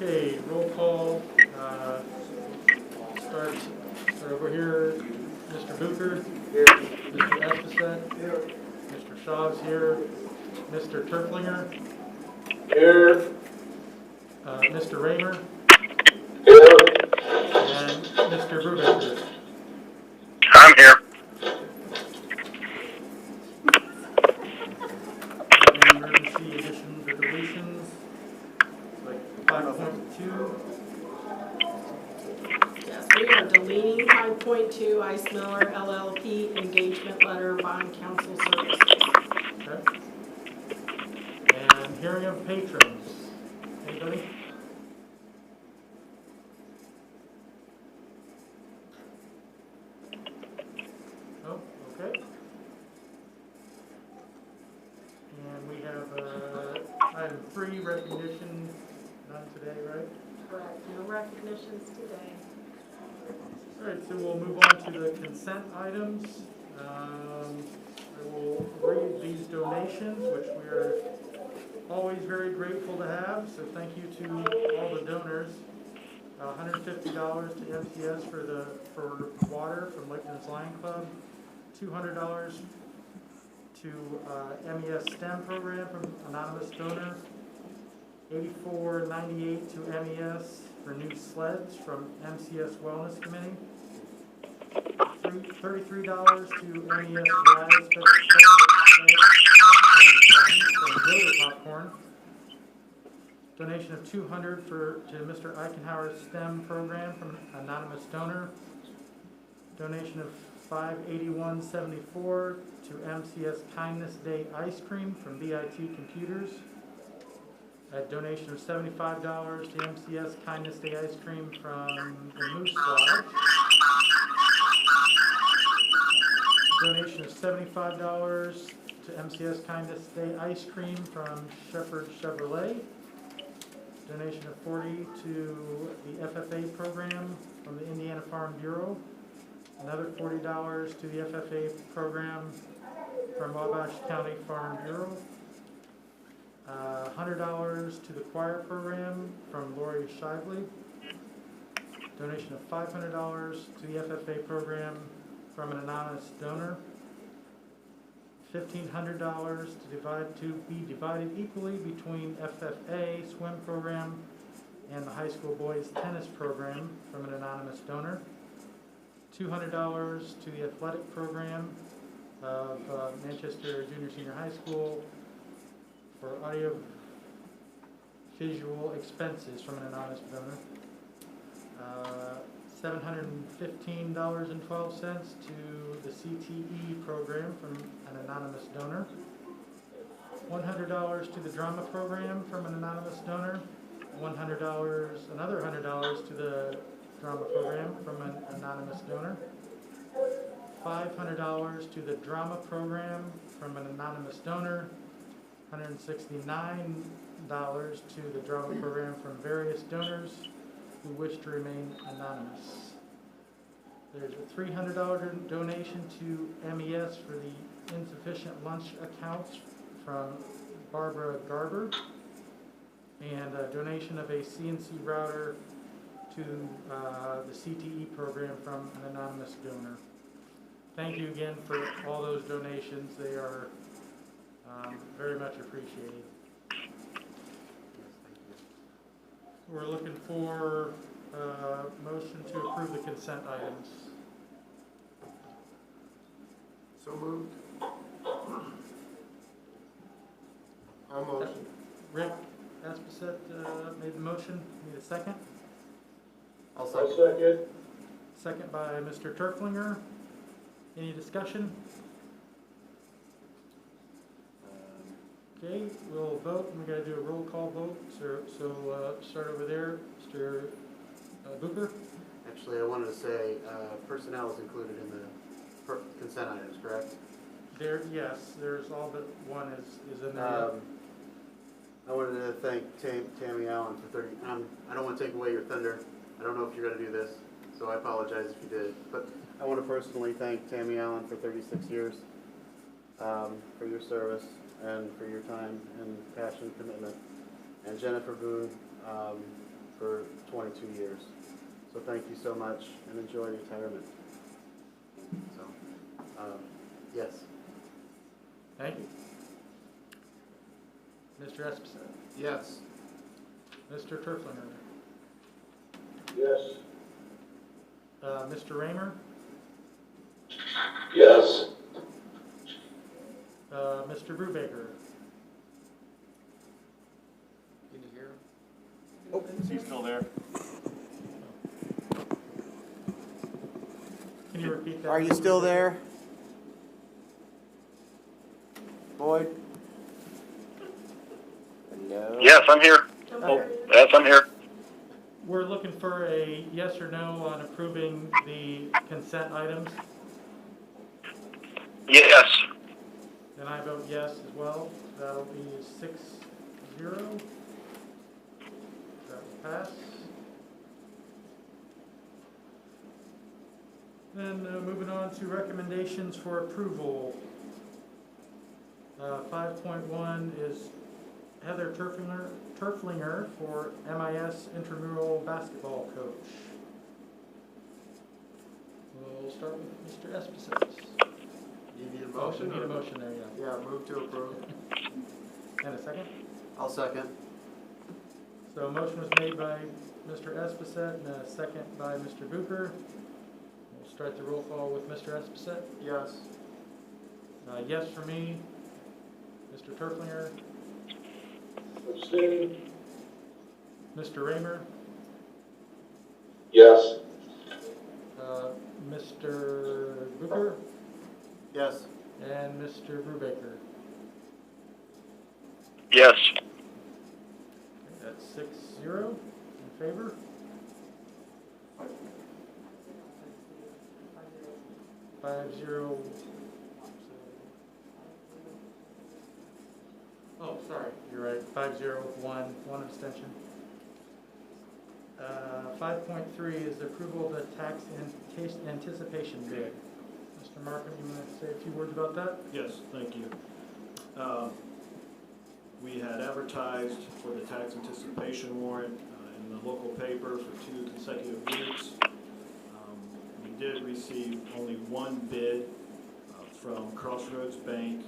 Okay, roll call. Start over here. Mr. Booker. Here. Mr. Esposette. Here. Mr. Shaw's here. Mr. Turflinger. Here. Mr. Raymer. Here. And Mr. Brubaker. I'm here. Any emergency additions or deletions? Like 5.2. Yes, we are deleting 5.2 Ice Miller LLP engagement letter bond council services. Okay. And hearing of patrons. Anybody? Oh, okay. And we have item 3, recognition, none today, right? Correct, no recognitions today. All right, so we'll move on to the consent items. I will read these donations, which we are always very grateful to have, so thank you to all the donors. $150 to MCS for water from Lakeland's Lion Club, $200 to MES STEM program from anonymous donor, $84.98 to MES for new sleds from MCS Wellness Committee, $33 to MES Rise from Builder Popcorn. Donation of $200 to Mr. Eichenhauer's STEM program from an anonymous donor. Donation of $581.74 to MCS Kindness Day Ice Cream from BIT Computers. A donation of $75 to MCS Kindness Day Ice Cream from the Moose Lodge. Donation of $75 to MCS Kindness Day Ice Cream from Shepherd Chevrolet. Donation of $40 to the FFA program from the Indiana Farm Bureau. Another $40 to the FFA program from Wabash County Farm Bureau. $100 to the choir program from Lori Shively. Donation of $500 to the FFA program from an anonymous donor. $1,500 to be divided equally between FFA swim program and the high school boys tennis program from an anonymous donor. $200 to the athletic program of Manchester Junior Senior High School for audio visual expenses from an anonymous donor. $715.12 to the CTE program from an anonymous donor. $100 to the drama program from an anonymous donor. Another $100 to the drama program from an anonymous donor. $500 to the drama program from an anonymous donor. $169 to the drama program from various donors who wish to remain anonymous. There's a $300 donation to MES for the insufficient lunch accounts from Barbara Garber, and a donation of a CNC router to the CTE program from an anonymous donor. Thank you again for all those donations. They are very much appreciated. We're looking for a motion to approve the consent items. So moved. I'll motion. Rick Esposette made the motion. Need a second? I'll second. Second by Mr. Turflinger. Any discussion? Okay, we'll vote, and we got to do a roll call vote. So start over there, Mr. Booker. Actually, I wanted to say personnel is included in the consent items, correct? There, yes, there's all but one is in there. I wanted to thank Tammy Allen for 30. I don't want to take away your thunder. I don't know if you're going to do this, so I apologize if you did. But I want to personally thank Tammy Allen for 36 years for your service and for your time and passion and commitment. And Jennifer Boone for 22 years. So thank you so much and enjoy retirement. So, yes. Thank you. Mr. Esposito. Yes. Mr. Turflinger. Yes. Mr. Raymer. Yes. Mr. Brubaker. Can you hear him? Oh, is he still there? Can you repeat that? Are you still there? Boyd? No. Yes, I'm here. Yes, I'm here. We're looking for a yes or no on approving the consent items, Yes. and I vote yes as well. That'll be 6-0. That will pass. Then moving on to recommendations for approval. 5.1 is Heather Turflinger for MIS intramural basketball coach. We'll start with Mr. Esposito. You need a Oh, motion? we need a or- motion there, yeah. Yeah, move to approve. And a second? I'll second. So a motion was made by Mr. Esposito and a second by Mr. Bucher. We'll start the roll call with Mr. Esposito. Yes. Yes for me. Mr. Turflinger. Abstain. Mr. Raymer. Yes. Mr. Bucher. Yes. And Mr. Brubaker. Yes. That's 6-0 in favor. Five zero. Oh, sorry, you're right. 5-0 with one abstention. 5.3 is the approval of the tax anticipation bid. Mr. Markham, you want to say a few words about that? Yes, thank you. We had advertised for the tax anticipation warrant in the local paper for 2 consecutive weeks. We did receive only one bid from Crossroads Bank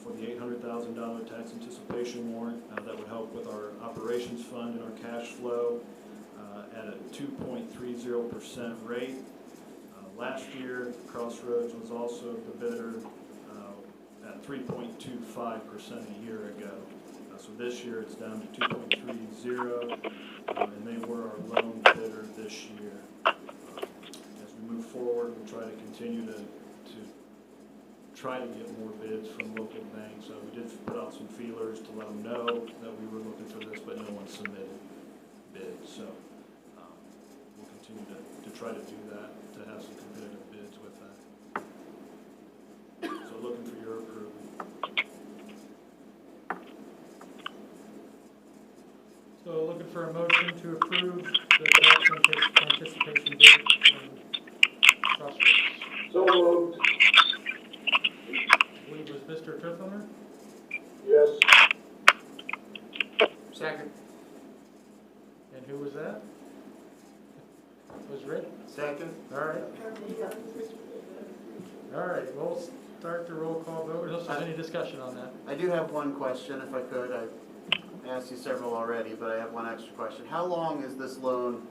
for the $800,000 tax anticipation warrant that would help with our operations fund and our cash flow at a 2.30% rate. Last year, Crossroads was also the bidder at 3.25% a year ago. So this year it's down to 2.30, and they were our lone bidder this year. As we move forward, we'll try to continue to try to get more bids from local banks. We did put out some feelers to let them know that we were looking for this, but no one submitted bids. So we'll continue to try to do that, to have some competitive bids with that. So looking for your approval. So looking for a motion to approve the tax anticipation bid from Crossroads. So moved. I believe it was Mr. Triffelner. Yes. Second. And who was that? Was Rick? Second. All right. All right, we'll start the roll call vote, unless there's any discussion on that. I do have one question, if I could. I asked you several already, but I have one extra question. How long is this loan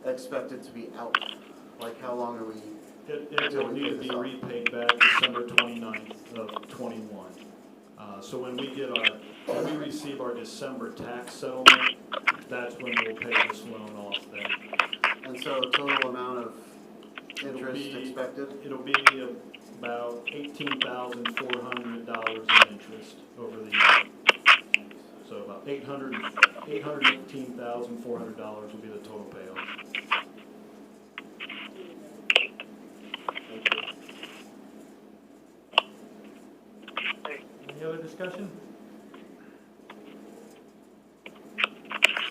expected to be out? Like, how long are we? It will need to be repaid back December 29th of '21. So when we receive our December tax settlement, that's when we'll pay this loan off then. And so total amount of It'll interest be- expected? It'll be about $18,400 in interest over the year. So about $818,400 will be the total payoff. Any other discussion?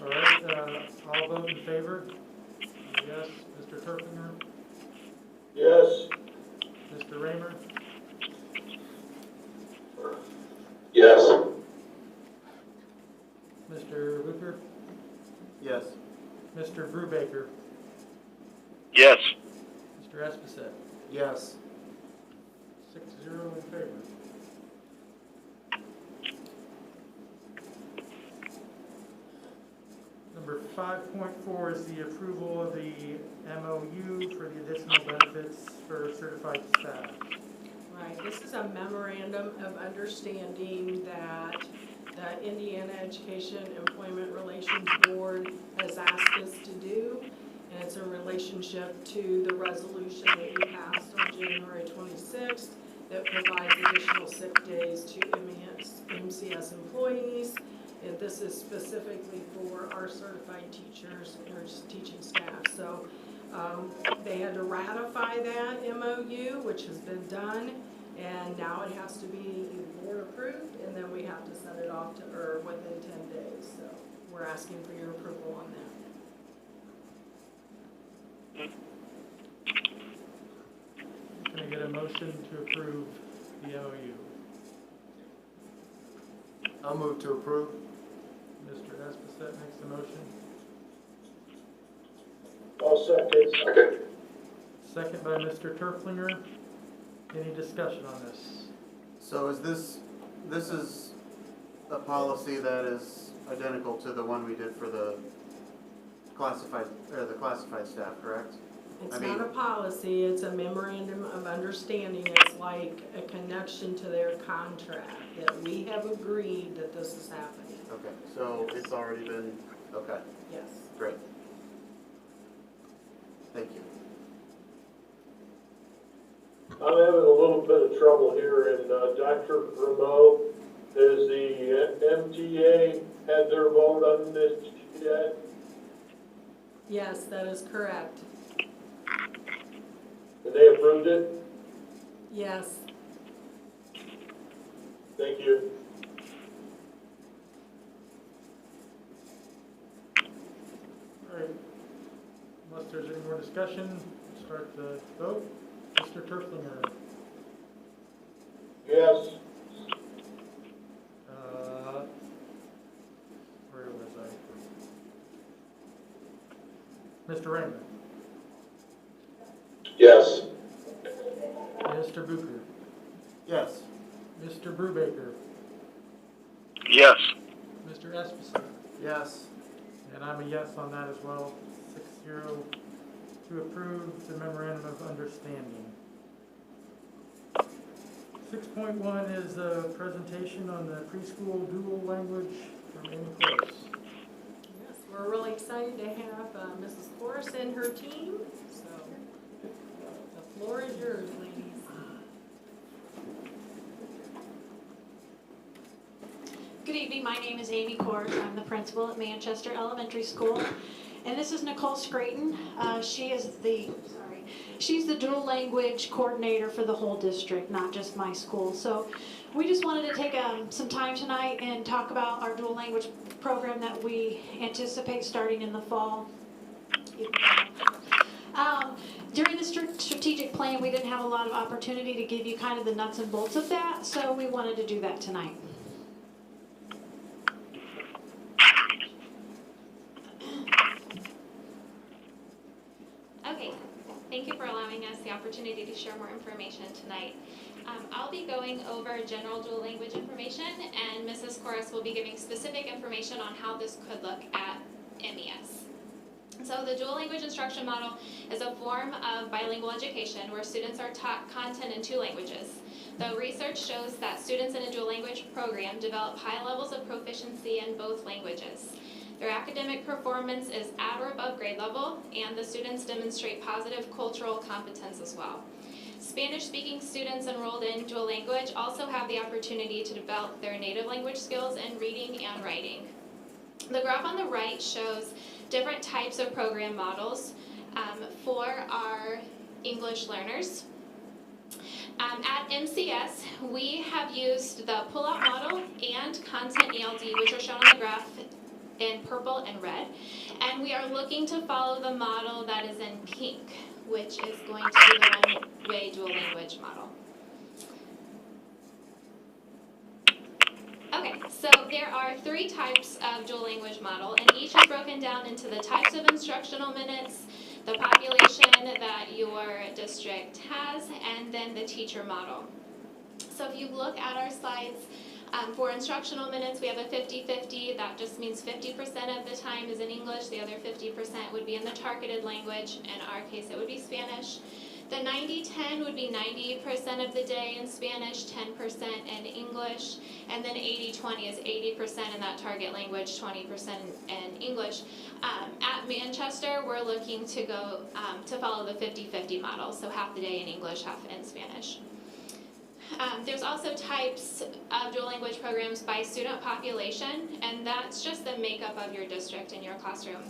All right, all vote in favor? Yes, Mr. Turfinger, Yes. Mr. Raymer, Yes. Mr. Hooper, Yes. Mr. Brubaker, Yes. Mr. Esposito. Yes. 6-0 in favor. Number 5.4 is the approval of the MOU for the additional benefits for certified staff. Right, this is a memorandum of understanding that the Indiana Education Employment Relations Board has asked us to do, and it's in relationship to the resolution that you passed on January 26th that provides additional sick days to MCS employees, and this is specifically for our certified teachers or just teaching staff. So they had to ratify that MOU, which has been done, and now it has to be board approved, and then we have to send it off to her within 10 days. So we're asking for your approval on that. Can I get a motion to approve the MOU? I'll move to approve. Mr. Esposito makes the motion. I'll second. Second by Mr. Turflinger. Any discussion on this? So is this is a policy that is identical to the one we did for the classified staff, correct? It's not a policy, it's a memorandum of understanding. It's like a connection to their contract, that we have agreed that this is happening. Okay, so it's already been, okay, Yes. great. Thank you. I'm having a little bit of trouble here, and Dr. Rameau, has the MTA had their vote on this yet? Yes, that is correct. And they approved it? Yes. Thank you. All right. Unless there's any more discussion, start the vote. Mr. Turflinger. Yes. Where was I? Mr. Raymond. Yes. Mr. Bucher. Yes. Mr. Brubaker. Yes. Mr. Esposito. Yes. And I'm a yes on that as well. 6-0 to approve the memorandum of understanding. 6.1 is a presentation on the preschool dual language from Amy Close. Yes, we're really excited to have Mrs. Forrest and her team, so the floor is yours, ladies. Good evening, my name is Amy Kors. I'm the principal at Manchester Elementary School. And this is Nicole Scraton. She's the dual language coordinator for the whole district, not just my school. So we just wanted to take some time tonight and talk about our dual language program that we anticipate starting in the fall. During the strategic plan, we didn't have a lot of opportunity to give you kind of the nuts and bolts of that, so we wanted to do that tonight. Okay, thank you for allowing us the opportunity to share more information tonight. I'll be going over general dual language information, and Mrs. Corus will be giving specific information on how this could look at MES. So the dual language instruction model is a form of bilingual education where students are taught content in 2 languages. Though research shows that students in a dual language program develop high levels of proficiency in both languages. Their academic performance is at or above grade level, and the students demonstrate positive cultural competence as well. Spanish-speaking students enrolled in dual language also have the opportunity to develop their native language skills in reading and writing. The graph on the right shows different types of program models for our English learners. At MCS, we have used the pull-out model and content ELD, which are shown on the graph in purple and red, and we are looking to follow the model that is in pink, which is going to be the one-way dual language model. Okay, So there are 3 types of dual language model, and each is broken down into the types of instructional minutes, the population that your district has, and then the teacher model. So if you look at our slides, for instructional minutes, we have a 50-50. That just means 50% of the time is in English, the other 50% would be in the targeted language. In our case, it would be Spanish. The 90-10 would be 90% of the day in Spanish, 10% in English, and then 80-20 is 80% in that target language, 20% in English. At Manchester, we're looking to go to follow the 50-50 model, so half the day in English, half in Spanish. There's also types of dual language programs by student population, and that's just the makeup of your district and your classroom.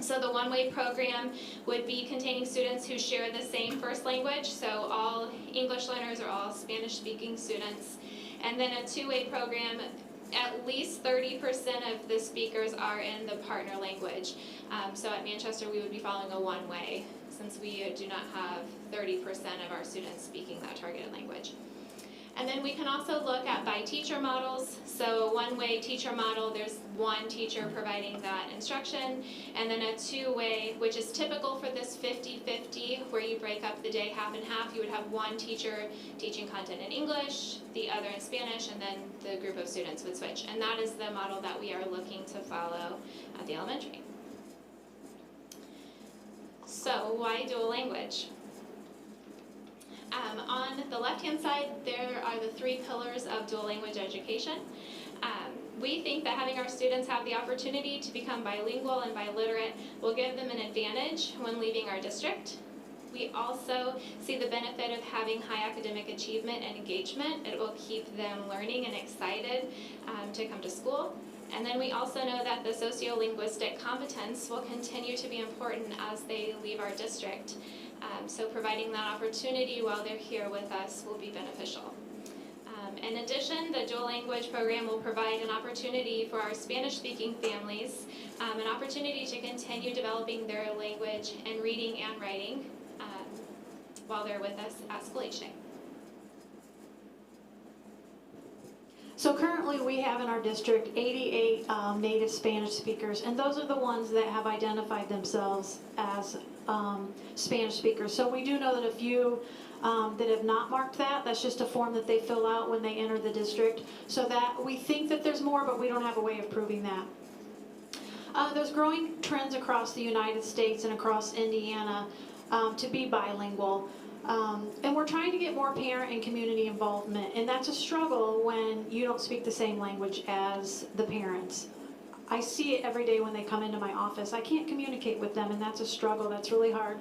So the one-way program would be containing students who share the same first language, so all English learners or all Spanish-speaking students. And then a two-way program, at least 30% of the speakers are in the partner language. So at Manchester, we would be following a one-way, since we do not have 30% of our students speaking that targeted language. And then we can also look at by teacher models. So a one-way teacher model, there's one teacher providing that instruction, and then a two-way, which is typical for this 50-50, where you break up the day half and half. You would have one teacher teaching content in English, the other in Spanish, and then the group of students would switch. And that is the model that we are looking to follow at the elementary. So why dual language? On the left-hand side, there are the 3 pillars of dual language education. We think that having our students have the opportunity to become bilingual and biliterate will give them an advantage when leaving our district. We also see the benefit of having high academic achievement and engagement. It will keep them learning and excited to come to school. And then we also know that the sociolinguistic competence will continue to be important as they leave our district. So providing that opportunity while they're here with us will be beneficial. In addition, the dual language program will provide an opportunity for our Spanish-speaking families, an opportunity to continue developing their language and reading and writing while they're with us at School HA. So currently we have in our district 88 native Spanish speakers, and those are the ones that have identified themselves as Spanish speakers. So we do know that a few that have not marked that, that's just a form that they fill out when they enter the district. So that we think that there's more, but we don't have a way of proving that. There's growing trends across the United States and across Indiana to be bilingual. And we're trying to get more parent and community involvement, and that's a struggle when you don't speak the same language as the parents. I see it every day when they come into my office. I can't communicate with them, and that's a struggle. That's really hard.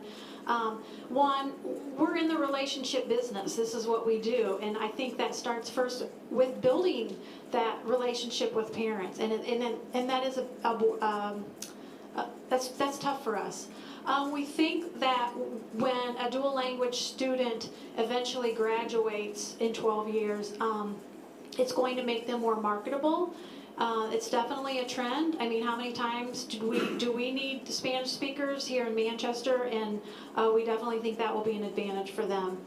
One, we're in the relationship business. This is what we do, and I think that starts first with building that relationship with parents, and that is that's tough for us. We think that when a dual language student eventually graduates in 12 years, it's going to make them more marketable. It's definitely a trend. I mean, how many times do we need Spanish speakers here in Manchester? And we definitely think that will be an advantage for them.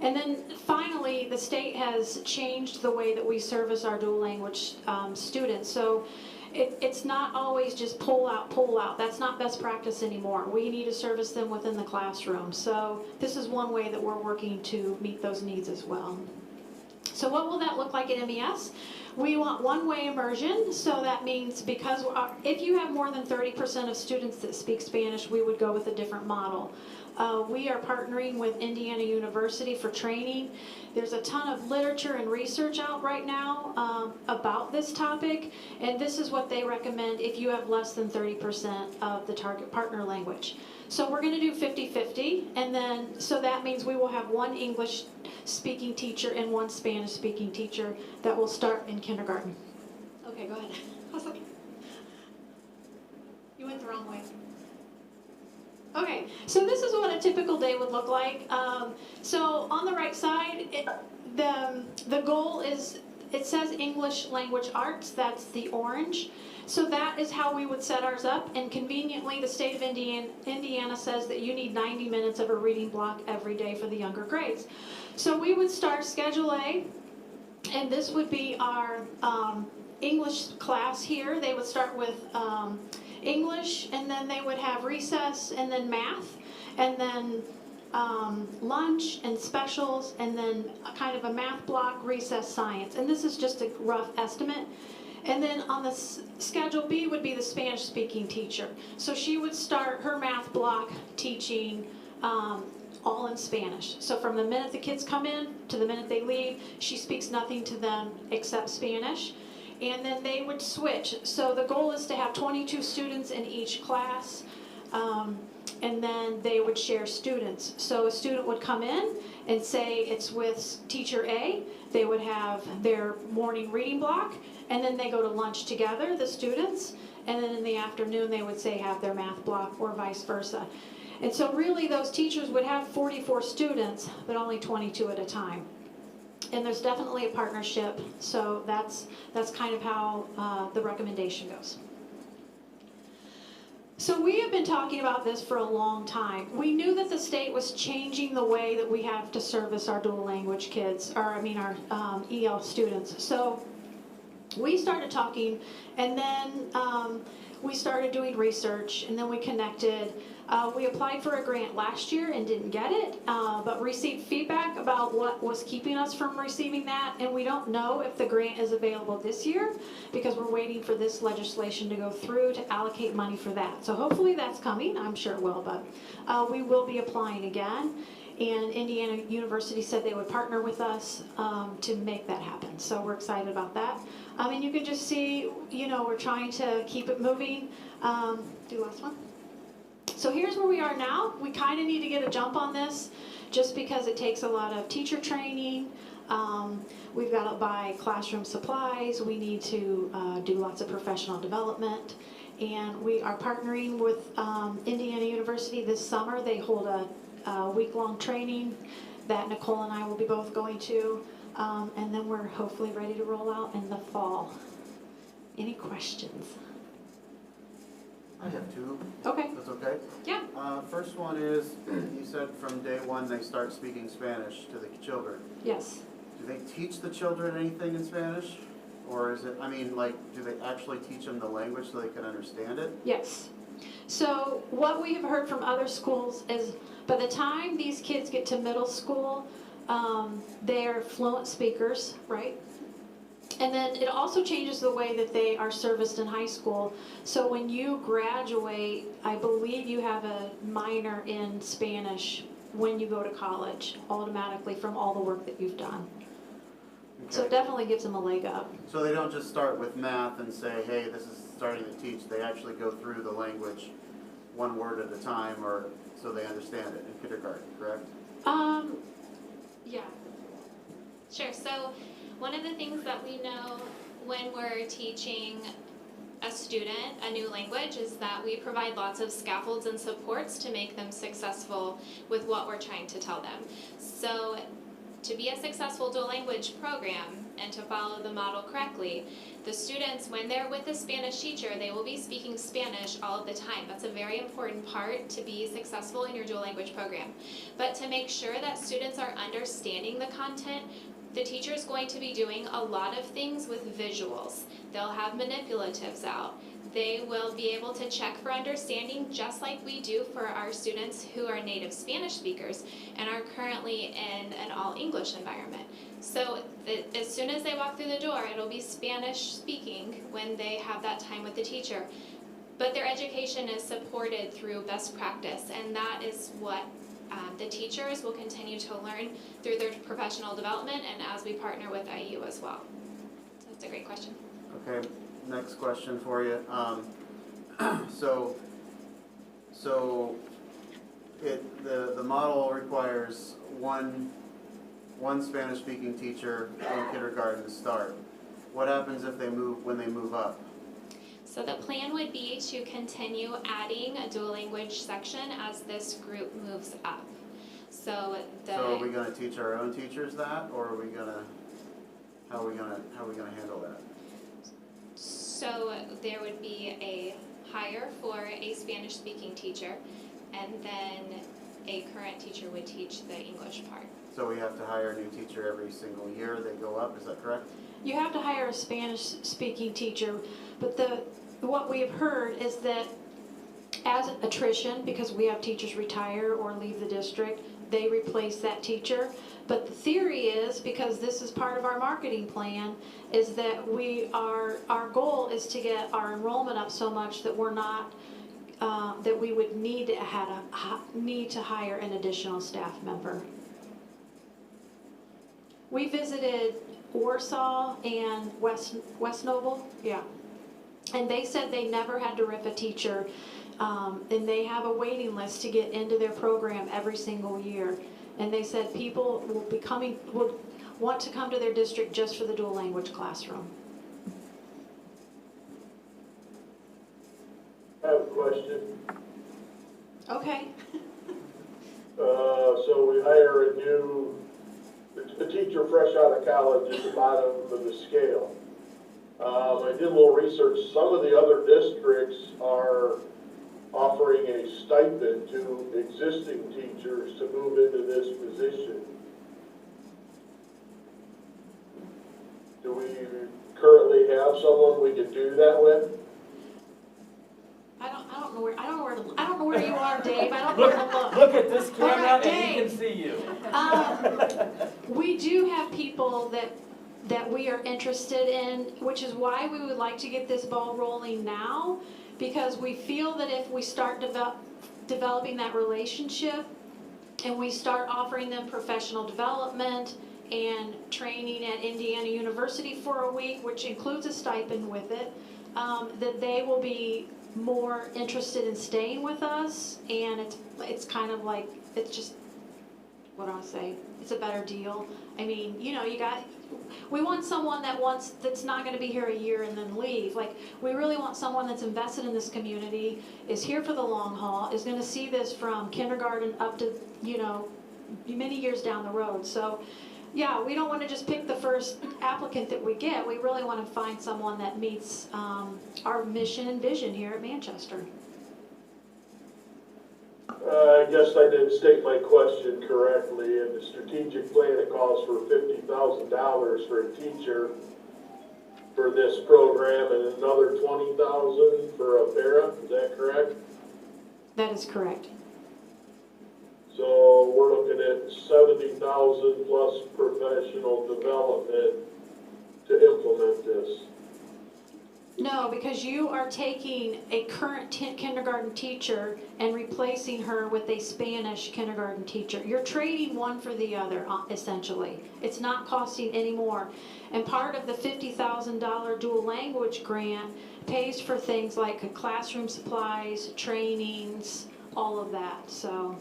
And then finally, the state has changed the way that we service our dual language students. So it's not always just pull out. That's not best practice anymore. We need to service them within the classroom. So this is one way that we're working to meet those needs as well. So what will that look like at MES? We want one-way immersion, so that means because if you have more than 30% of students that speak Spanish, we would go with a different model. We are partnering with Indiana University for training. There's a ton of literature and research out right now about this topic, and this is what they recommend if you have less than 30% of the target partner language. So we're going to do 50-50, and then so that means we will have one English-speaking teacher and one Spanish-speaking teacher that will start in kindergarten. Okay, go ahead. I was like, you went the wrong way. Okay, so this is what a typical day would look like. So on the right side, the goal is, it says English Language Arts, that's the orange. So that is how we would set ours up, and conveniently the state of Indiana says that you need 90 minutes of a reading block every day for the younger grades. So we would start Schedule A, and this would be our English class here. They would start with English, and then they would have recess, and then math, and then lunch and specials, and then a kind of a math block, recess, science. And this is just a rough estimate. And then on the schedule B would be the Spanish speaking teacher. So she would start her math block teaching all in Spanish. So from the minute the kids come in to the minute they leave, she speaks nothing to them except Spanish. And then they would switch. So the goal is to have 22 students in each class. And then they would share students. So a student would come in and say it's with teacher A. They would have their morning reading block, and then they go to lunch together, the students, and then in the afternoon they would say have their math block, or vice versa. And so really those teachers would have 44 students, but only 22 at a time. And there's definitely a partnership, so that's kind of how the recommendation goes. So we have been talking about this for a long time. We knew that the state was changing the way that we have to service our dual language kids, or our EL students. So we started talking, and then we started doing research, and then we connected. We applied for a grant last year and didn't get it, but received feedback about what was keeping us from receiving that, and we don't know if the grant is available this year because we're waiting for this legislation to go through to allocate money for that. So hopefully that's coming. I'm sure it will, but we will be applying again, and Indiana University said they would partner with us to make that happen. So we're excited about that. And you can just see, we're trying to keep it moving. Do last one. So here's where we are now. We kind of need to get a jump on this just because it takes a lot of teacher training. We've got to buy classroom supplies. We need to do lots of professional development. And we are partnering with Indiana University this summer. They hold a week-long training that Nicole and I will be both going to. And then we're hopefully ready to roll out in the fall. Any questions? I have two. Okay. That's okay? Yeah. First one is, you said from day one they start speaking Spanish to the children. Yes. Do they teach the children anything in Spanish? Or is it, do they actually teach them the language so they can understand it? Yes. So what we have heard from other schools is by the time these kids get to middle school, they're fluent speakers, right? And then it also changes the way that they are serviced in high school. So when you graduate, I believe you have a minor in Spanish when you go to college automatically from all the work that you've done. Okay. So it definitely gives them a leg up. So they don't just start with math and say, hey, this is starting to teach. They actually go through the language one word at a time, or so they understand it in kindergarten, correct? Yeah. Sure. So one of the things that we know when we're teaching a student a new language is that we provide lots of scaffolds and supports to make them successful with what we're trying to tell them. So to be a successful dual language program and to follow the model correctly, the students, when they're with a Spanish teacher, they will be speaking Spanish all of the time. That's a very important part to be successful in your dual language program. But to make sure that students are understanding the content, the teacher is going to be doing a lot of things with visuals. They'll have manipulatives out. They will be able to check for understanding just like we do for our students who are native Spanish speakers and are currently in an all-English environment. So as soon as they walk through the door, it'll be Spanish speaking when they have that time with the teacher. But their education is supported through best practice, and that is what the teachers will continue to learn through their professional development and as we partner with IU as well. So that's a great question. Okay, next question for you. The model requires one Spanish-speaking teacher in kindergarten to start. What happens if when they move up? So the plan would be to continue adding a dual language section as this group moves up. So are we going to teach our own teachers that, or are we going to? How are we going to handle that? So there would be a hire for a Spanish-speaking teacher, and then a current teacher would teach the English part. So we have to hire a new teacher every single year, they go up, is that correct? You have to hire a Spanish-speaking teacher, but what we have heard is that as attrition, because we have teachers retire or leave the district, they replace that teacher. But the theory is, because this is part of our marketing plan, is that our goal is to get our enrollment up so much that we're not, that we would need to hire an additional staff member. We visited Warsaw and West Noble, yeah. And they said they never had to rip a teacher, and they have a waiting list to get into their program every single year. And they said people would want to come to their district just for the dual language classroom. I have a question. Okay. So we hire a teacher fresh out of college at the bottom of the scale. I did a little research. Some of the other districts are offering a stipend to existing teachers to move into this position. Do we currently have someone we could do that with? I don't know where you are, Dave. I don't know where to look. Look at this camera Alright, and he Dave. can see you. We do have people that we are interested in, which is why we would like to get this ball rolling now, because we feel that if we start developing that relationship and we start offering them professional development and training at Indiana University for a week, which includes a stipend with it, that they will be more interested in staying with us. And it's kind of like, it's just, what do I say? It's a better deal. I mean, we want someone that's not going to be here a year and then leave. Like, we really want someone that's invested in this community, is here for the long haul, is going to see this from kindergarten up to, many years down the road. So, yeah, we don't want to just pick the first applicant that we get. We really want to find someone that meets our mission and vision here at Manchester. I guess I didn't state my question correctly. In the strategic plan, it calls for $50,000 for a teacher for this program and another $20,000 for a para. Is that correct? That is correct. So we're looking at $70,000 plus professional development to implement this. No, because you are taking a current kindergarten teacher and replacing her with a Spanish kindergarten teacher. You're trading one for the other, essentially. It's not costing any more. And part of the $50,000 dual language grant pays for things like classroom supplies, trainings, all of that, so.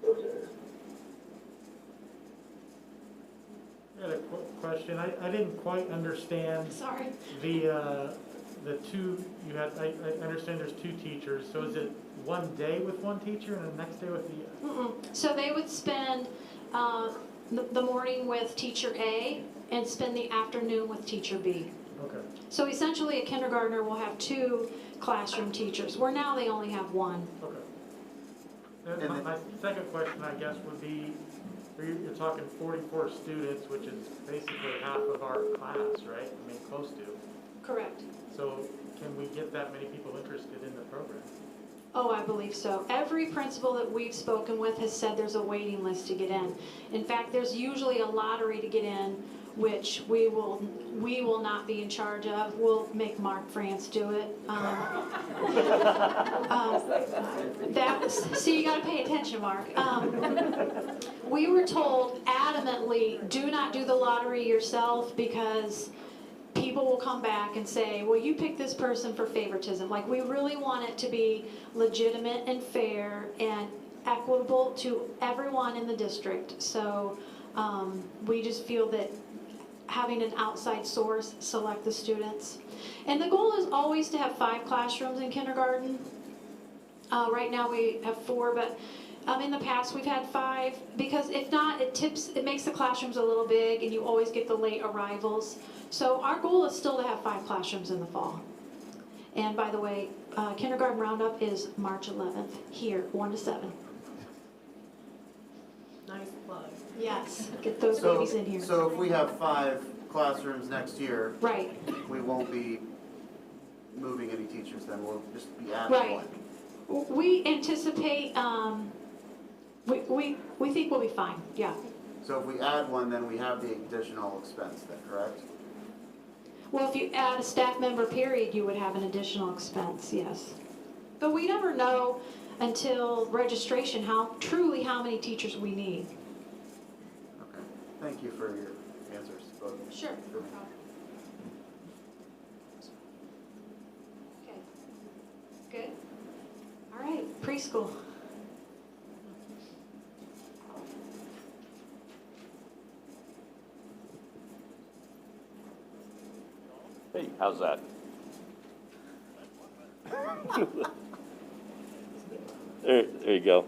Okay. I had a question. I didn't quite understand Sorry. the two, I understand there's two teachers, so is it one day with one teacher and the next day with the? So they would spend the morning with teacher A and spend the afternoon with teacher B. Okay. So essentially a kindergartner will have two classroom teachers, where now they only have one. Okay. My second question, I guess, would be, you're talking 44 students, which is basically half of our class, right? I mean, close to. Correct. So can we get that many people interested in the program? Oh, I believe so. Every principal that we've spoken with has said there's a waiting list to get in. In fact, there's usually a lottery to get in, which we will not be in charge of. We'll make Mark France do it. See, you got to pay attention, Mark. We were told adamantly, do not do the lottery yourself, because people will come back and say, well, you picked this person for favoritism. Like, we really want it to be legitimate and fair and equitable to everyone in the district. So we just feel that having an outside source select the students. And the goal is always to have 5 classrooms in kindergarten. Right now we have 4, but in the past we've had 5, because if not, it makes the classrooms a little big and you always get the late arrivals. So our goal is still to have 5 classrooms in the fall. And by the way, kindergarten roundup is March 11th here, 1 to 7. Nice plug. Yes, get those So, babies in here. so if we have 5 classrooms next year, Right, we won't be moving any teachers then, we'll just be adding Right. one. we anticipate, we think we'll be fine, yeah. So if we add one, then we have the additional expense then, correct? Well, if you add a staff member period, you would have an additional expense, yes. But we never know until registration how many teachers we need. Okay, thank you for your answers, both. Sure. For me. Okay. Good. All right, preschool. Hey, how's that? There you go.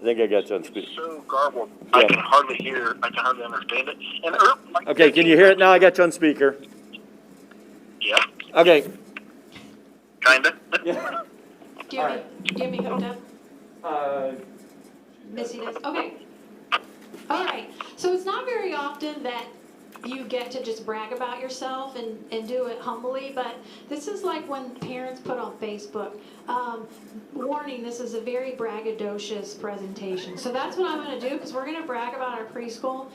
I think I got you on speaker. So garbled. Yeah. I can hardly hear. I can hardly understand it. And like Okay, can you hear it now? I got you on speaker. Yeah, Okay. kinda. Yeah. Do you have me hooked up? Missy does, okay. All right, so it's not very often that you get to just brag about yourself and do it humbly, but this is like when parents put on Facebook, warning, this is a very braggadocious presentation. So that's what I'm gonna do, because we're gonna brag about our preschool.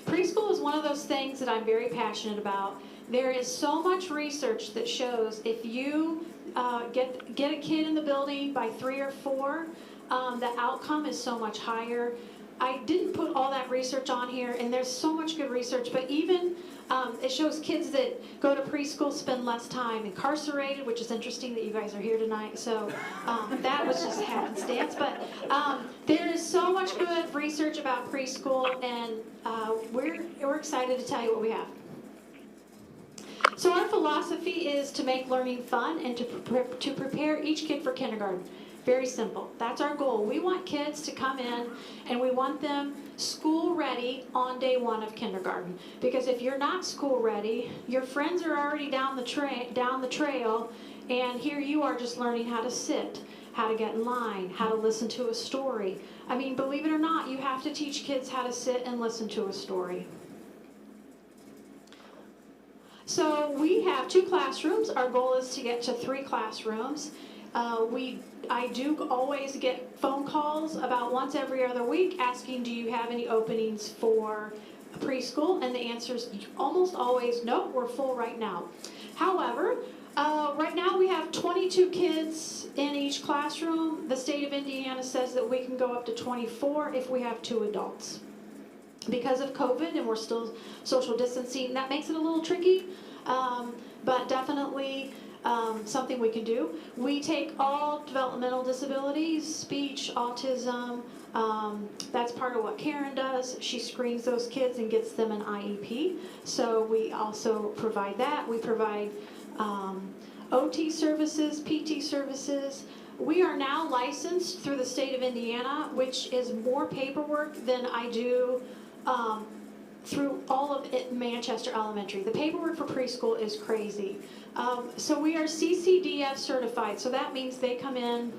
Preschool is one of those things that I'm very passionate about. There is so much research that shows if you get a kid in the building by 3 or 4, the outcome is so much higher. I didn't put all that research on here, and there's so much good research, but even it shows kids that go to preschool spend less time incarcerated, which is interesting that you guys are here tonight, so that was just happenstance. But there is so much good research about preschool, and we're excited to tell you what we have. So our philosophy is to make learning fun and to prepare each kid for kindergarten. Very simple. That's our goal. We want kids to come in and we want them school ready on day 1 of kindergarten. Because if you're not school ready, your friends are already down the trail, and here you are just learning how to sit, how to get in line, how to listen to a story. I mean, believe it or not, you have to teach kids how to sit and listen to a story. So we have 2 classrooms. Our goal is to get to 3 classrooms. I do always get phone calls about once every other week asking, do you have any openings for preschool? And the answer is almost always, no, we're full right now. However, right now we have 22 kids in each classroom. The state of Indiana says that we can go up to 24 if we have 2 adults. Because of COVID and we're still social distancing, that makes it a little tricky, but definitely something we can do. We take all developmental disabilities, speech, autism. That's part of what Karen does. She screens those kids and gets them an IEP. So we also provide that. We provide OT services, PT services. We are now licensed through the state of Indiana, which is more paperwork than I do through all of Manchester Elementary. The paperwork for preschool is crazy. So we are CCDF certified. So that means they come in,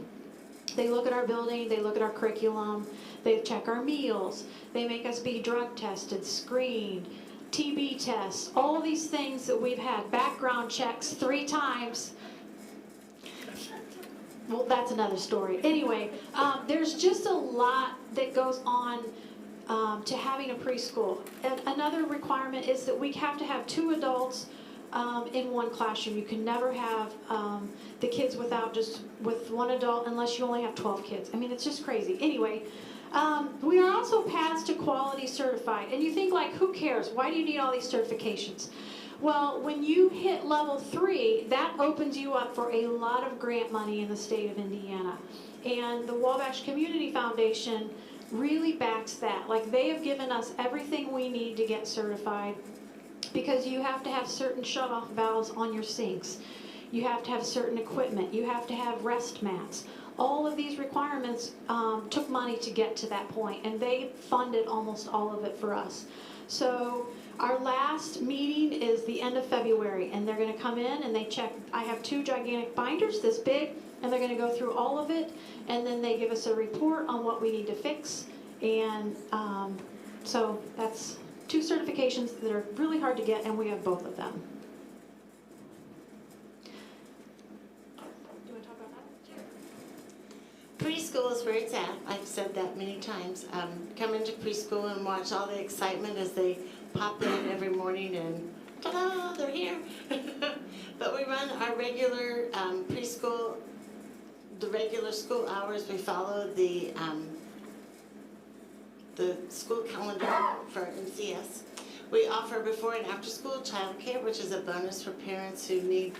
they look at our building, they look at our curriculum, they check our meals, they make us be drug tested, screened, TB tests, all these things that we've had, background checks 3 times. Well, that's another story. Anyway, there's just a lot that goes on to having a preschool. And another requirement is that we have to have 2 adults in 1 classroom. You can never have the kids with 1 adult unless you only have 12 kids. I mean, it's just crazy. Anyway, we are also Paths to Quality certified. And you think, like, who cares? Why do you need all these certifications? Well, when you hit level 3, that opens you up for a lot of grant money in the state of Indiana. And the Wabash Community Foundation really backs that. Like, they have given us everything we need to get certified, because you have to have certain shut-off valves on your sinks. You have to have certain equipment. You have to have rest mats. All of these requirements took money to get to that point, and they funded almost all of it for us. So our last meeting is the end of February, and they're going to come in and they check. I have 2 gigantic binders this big, and they're going to go through all of it, and then they give us a report on what we need to fix, And so that's 2 certifications that are really hard to get, and we have both of them. Do you want to talk about that? Preschool is where it's at. I've said that many times. Come into preschool and watch all the excitement as they pop in every morning and ta-da, they're here. But we run our regular preschool, the regular school hours. We follow the school calendar for MCS. We offer before and after school childcare, which is a bonus for parents who need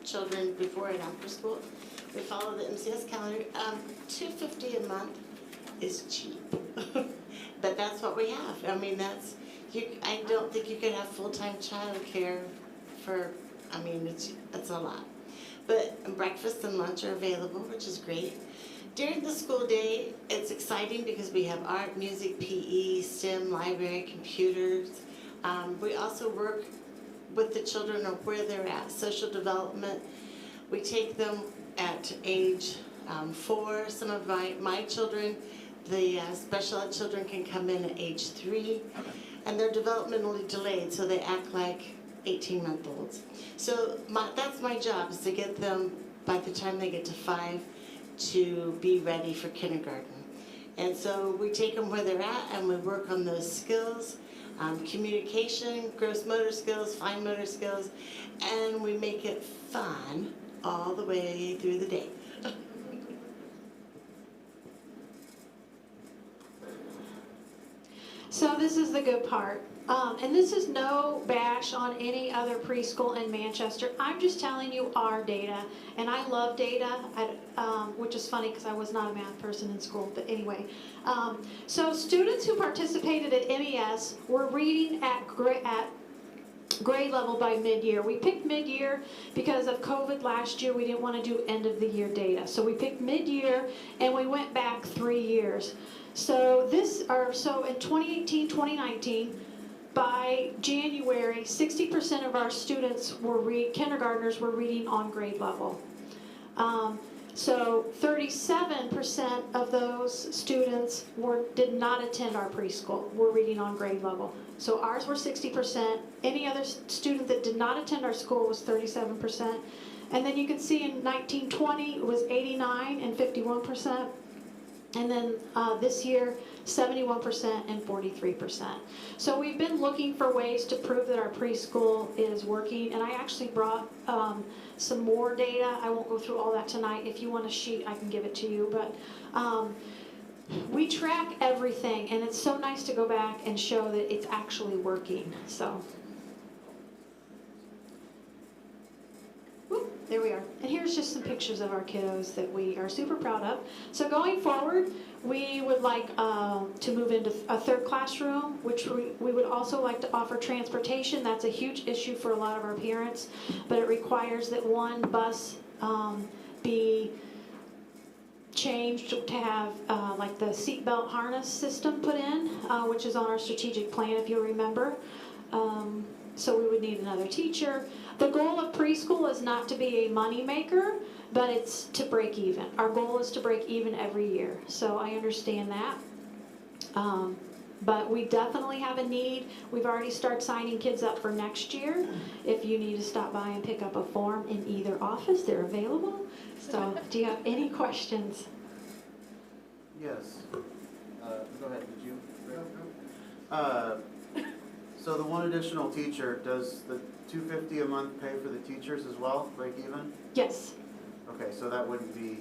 children before and after school. We follow the MCS calendar. $250 a month is cheap, but that's what we have. I mean, I don't think you could have full-time childcare for. I mean, it's a lot. But breakfast and lunch are available, which is great. During the school day, it's exciting because we have art, music, PE, STEM, library, computers. We also work with the children of where they're at, social development. We take them at age 4. Some of my children, the special ed children, can come in at age 3, and they're developmentally delayed, so they act like 18-month-olds. So that's my job, is to get them, by the time they get to 5, to be ready for kindergarten. And so we take them where they're at, and we work on those skills, communication, gross motor skills, fine motor skills, and we make it fun all the way through the day. So this is the good part. And this is no bash on any other preschool in Manchester. I'm just telling you our data, and I love data, which is funny because I was not a math person in school, but anyway. So students who participated at MES were reading at grade level by mid-year. We picked mid-year because of COVID last year. We didn't want to do end-of-the-year data. So we picked mid-year, and we went back 3 years. So in 2018, 2019, by January, 60% of our students kindergartners were reading on grade level. So 37% of those students did not attend our preschool, were reading on grade level. So ours were 60%. Any other student that did not attend our school was 37%. And then you can see in 1920 it was 89 and 51%. And then this year, 71% and 43%. So we've been looking for ways to prove that our preschool is working. And I actually brought some more data. I won't go through all that tonight. If you want a sheet, I can give it to you. But we track everything, and it's so nice to go back and show that it's actually working. So. There we are. And here's just some pictures of our kiddos that we are super proud of. So going forward, we would like to move into a 3rd classroom, which we would also like to offer transportation. That's a huge issue for a lot of our parents, but it requires that one bus be changed to have like the seatbelt harness system put in, which is on our strategic plan, if you remember. So we would need another teacher. The goal of preschool is not to be a money maker, but it's to break even. Our goal is to break even every year. So I understand that. But we definitely have a need. We've already started signing kids up for next year. If you need to stop by and pick up a form in either office, they're available. So do you have any questions? Yes. Go ahead, did you? So the one additional teacher, does the $250 a month pay for the teachers as well, break even? Yes. Okay, so that would be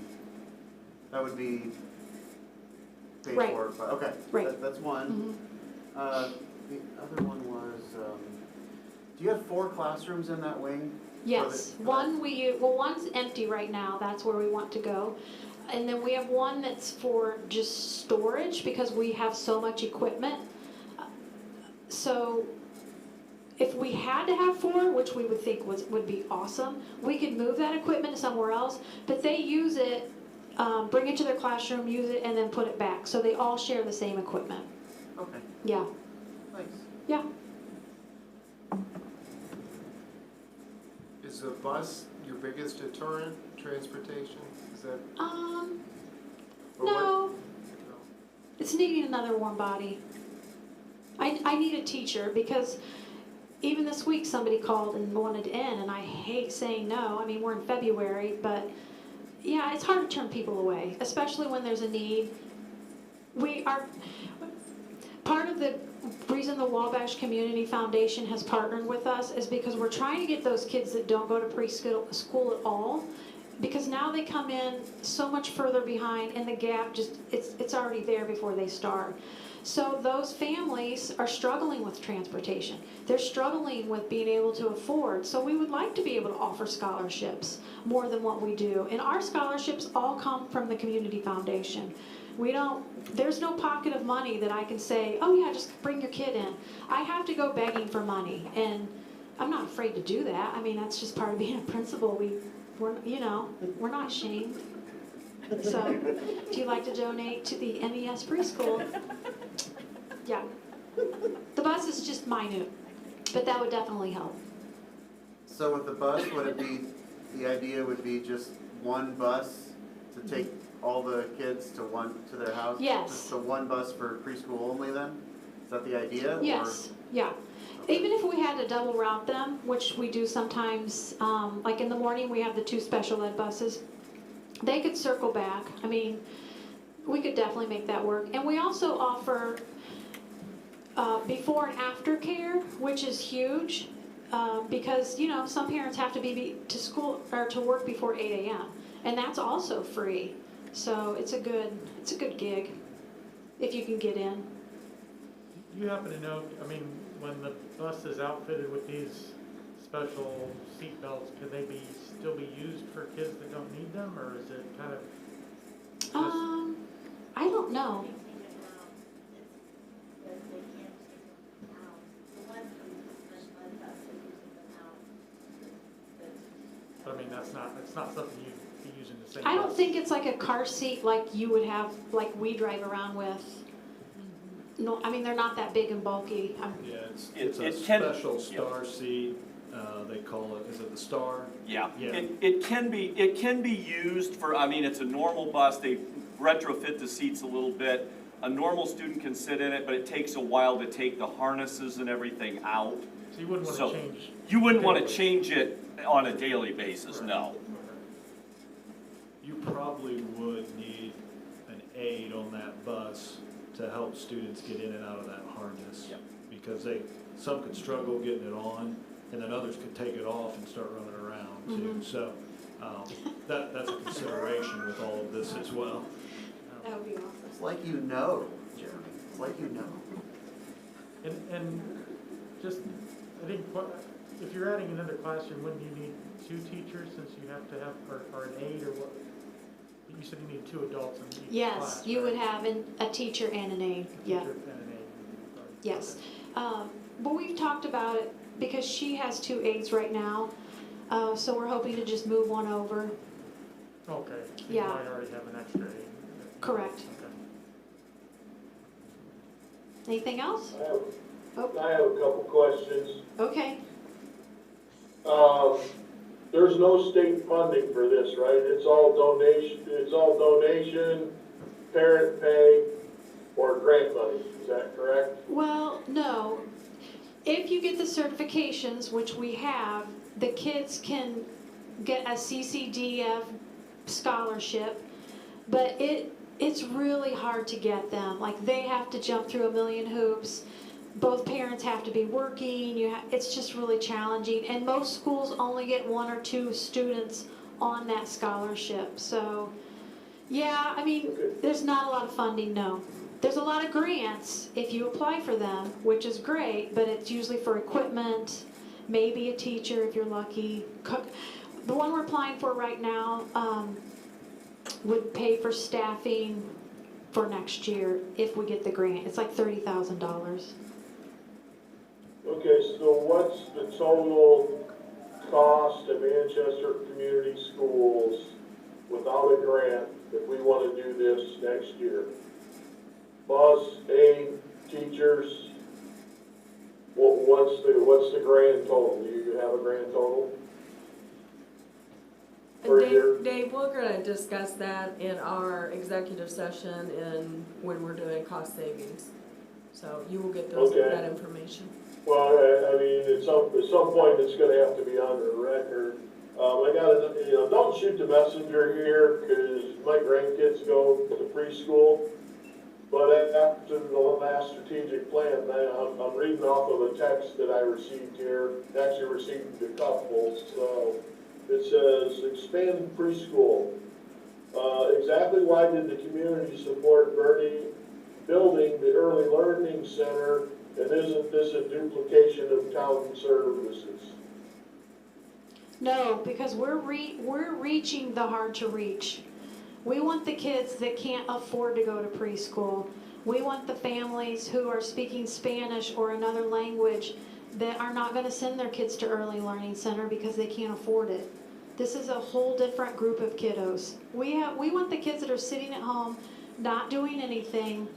paid Right. for, but, okay. Right. That's one. Mm-hmm. The other one was, do you have 4 classrooms in that wing? Yes. One's empty right now. That's where we want to go. And then we have one that's for just storage because we have so much equipment. So if we had to have 4, which we would think would be awesome, we could move that equipment somewhere else, but they use it, bring it to their classroom, use it, and then put it back. So they all share the same equipment. Okay, Yeah. thanks. Yeah. Is the bus your biggest deterrent, transportation? Is that? No. or what? No. It's needing another warm body. I need a teacher because even this week somebody called and wanted in, and I hate saying no. I mean, we're in February, but yeah, it's hard to turn people away, especially when there's a need. We are, part of the reason the Wabash Community Foundation has partnered with us is because we're trying to get those kids that don't go to preschool at all, because now they come in so much further behind, and the gap just, it's already there before they start. So those families are struggling with transportation. They're struggling with being able to afford. So we would like to be able to offer scholarships more than what we do. And our scholarships all come from the Community Foundation. There's no pocket of money that I can say, oh yeah, just bring your kid in. I have to go begging for money, and I'm not afraid to do that. I mean, that's just part of being a principal. We're not ashamed. So if you'd like to donate to the MES preschool, yeah. The bus is just minute, but that would definitely help. So with the bus, the idea would be just one bus to take all the kids to their house? Yes. Just the one bus for preschool only then? Is that the idea? Yes, yeah. Even if we had to double route them, which we do sometimes, like in the morning we have the 2 special ed buses, they could circle back. I mean, we could definitely make that work. And we also offer before and after care, which is huge, because some parents have to be to school or to work before 8 a.m. and that's also free. So it's a good gig if you can get in. You happen to know, I mean, when the bus is outfitted with these special seat belts, could they still be used for kids that don't need them, or is it kind of just... I don't know. But I mean, it's not something you'd be using the same. I don't bus. think it's like a car seat like you would have, like we drive around with. No, I mean, they're not that big and bulky. Yeah, it's a special star seat, they call it, is it the star? Yeah, Yeah. it can be used for, I mean, it's a normal bus, they retrofit the seats a little bit. A normal student can sit in it, but it takes a while to take the harnesses and everything out. So you wouldn't want to change... You wouldn't want to change it on a daily basis, no. You probably would need an aid on that bus to help students get in and out of that harness. Yep. Because some could struggle getting it on, and then others could take it off and start running around too. So that's a consideration with all of this as well. That would be awesome. It's like Jeremy. It's like And just, I think, if you're adding another classroom, wouldn't you need 2 teachers since you have to have, or an aide, or what? You said you need 2 adults in each Yes, class, you right? would have a teacher and an aide. Yeah. Teacher and an aide. Yes. But we've talked about it because she has 2 aides right now. So we're hoping to just move one over. Okay. So Yeah. You might already have an extra aide. Correct. Okay. Anything else? I have a couple questions. Okay. There's no state funding for this, right? It's all donation, parent pay, or grant money, is that correct? Well, no. If you get the certifications, which we have, the kids can get a CCDF scholarship, but it's really hard to get them. Like, they have to jump through a million hoops. Both parents have to be working. It's just really challenging. And most schools only get 1 or 2 students on that scholarship. So, yeah, I mean, there's not a lot of funding, no. There's a lot of grants if you apply for them, which is great, but it's usually for equipment, maybe a teacher if you're lucky. The one we're applying for right now would pay for staffing for next year if we get the grant. It's like $30,000. Okay, so what's the total cost to Manchester Community Schools without a grant if we want to do this next year? Bus, aid, teachers, what's the grand total? Do you have a grand total? For per year? Dave, we're gonna discuss that in our executive session and when we're doing cost savings. So you will get Okay. that information. Well, I mean, at some point, it's gonna have to be on the record. I gotta, don't shoot the messenger here, cause my grandkids go to preschool. But after the last strategic plan, I'm reading off of a text that I received here, actually received a couple, so it says, expand preschool. Exactly why did the community support building the early learning center, and isn't this a duplication of town services? No, because we're reaching the hard to reach. We want the kids that can't afford to go to preschool. We want the families who are speaking Spanish or another language that are not going to send their kids to early learning center because they can't afford it. This is a whole different group of kiddos. We want the kids that are sitting at home, not doing anything,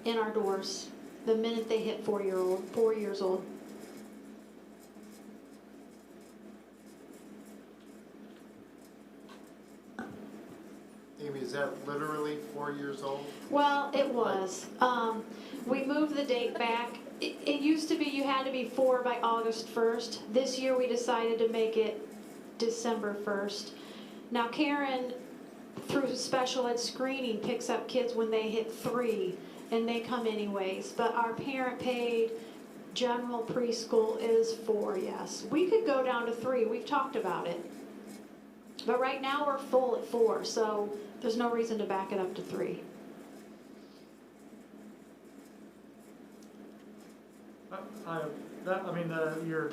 in our doors the minute they hit 4 years old. Amy, is that literally 4 years old? Well, it was. We moved the date back. It used to be you had to be 4 by August 1st. This year we decided to make it December 1st. Now Karen, through special ed screening, picks up kids when they hit 3 and they come anyways. But our parent paid general preschool is 4, yes. We could go down to 3. We've talked about it. But right now we're full at 4, so there's no reason to back it up to 3. Your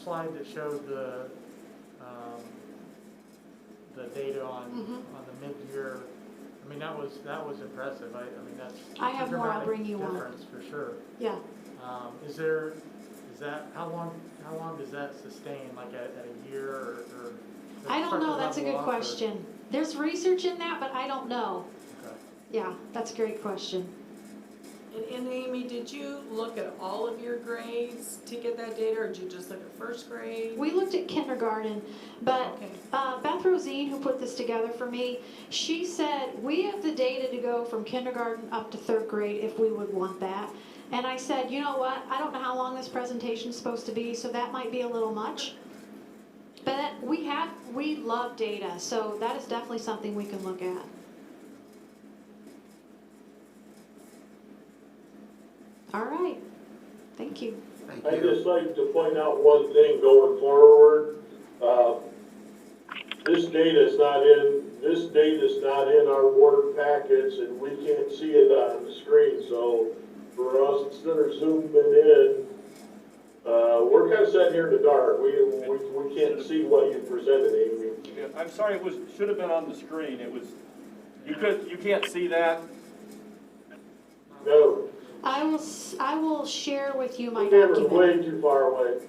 slide that showed the data on the mid-year, I mean, that was impressive. That's I have a more, I'll dramatic bring you one. difference for sure. Yeah. How long does that sustain, like at a year or? I don't know, start to that's a level good off, question. There's research in that, but I don't know. Okay. Yeah, that's a great question. And Amy, did you look at all of your grades to get that data, or did you just look at first grade? We looked at kindergarten, but Okay. Beth Rosine, who put this together for me, she said, we have the data to go from kindergarten up to 3rd grade if we would want that. And I said, you know what, I don't know how long this presentation is supposed to be, so that might be a little much. But we love data, so that is definitely something we can look at. All right, thank you. Thank I'd you. just like to point out one thing going forward. This data's not in our board packets, and we can't see it on the screen, so for us that are zooming in, we're kind of sitting here in the dark. We can't see what you presented, Amy. Yeah, I'm sorry, should have been on the screen. You can't see that? No, I will share with you my the camera's document. way too far away.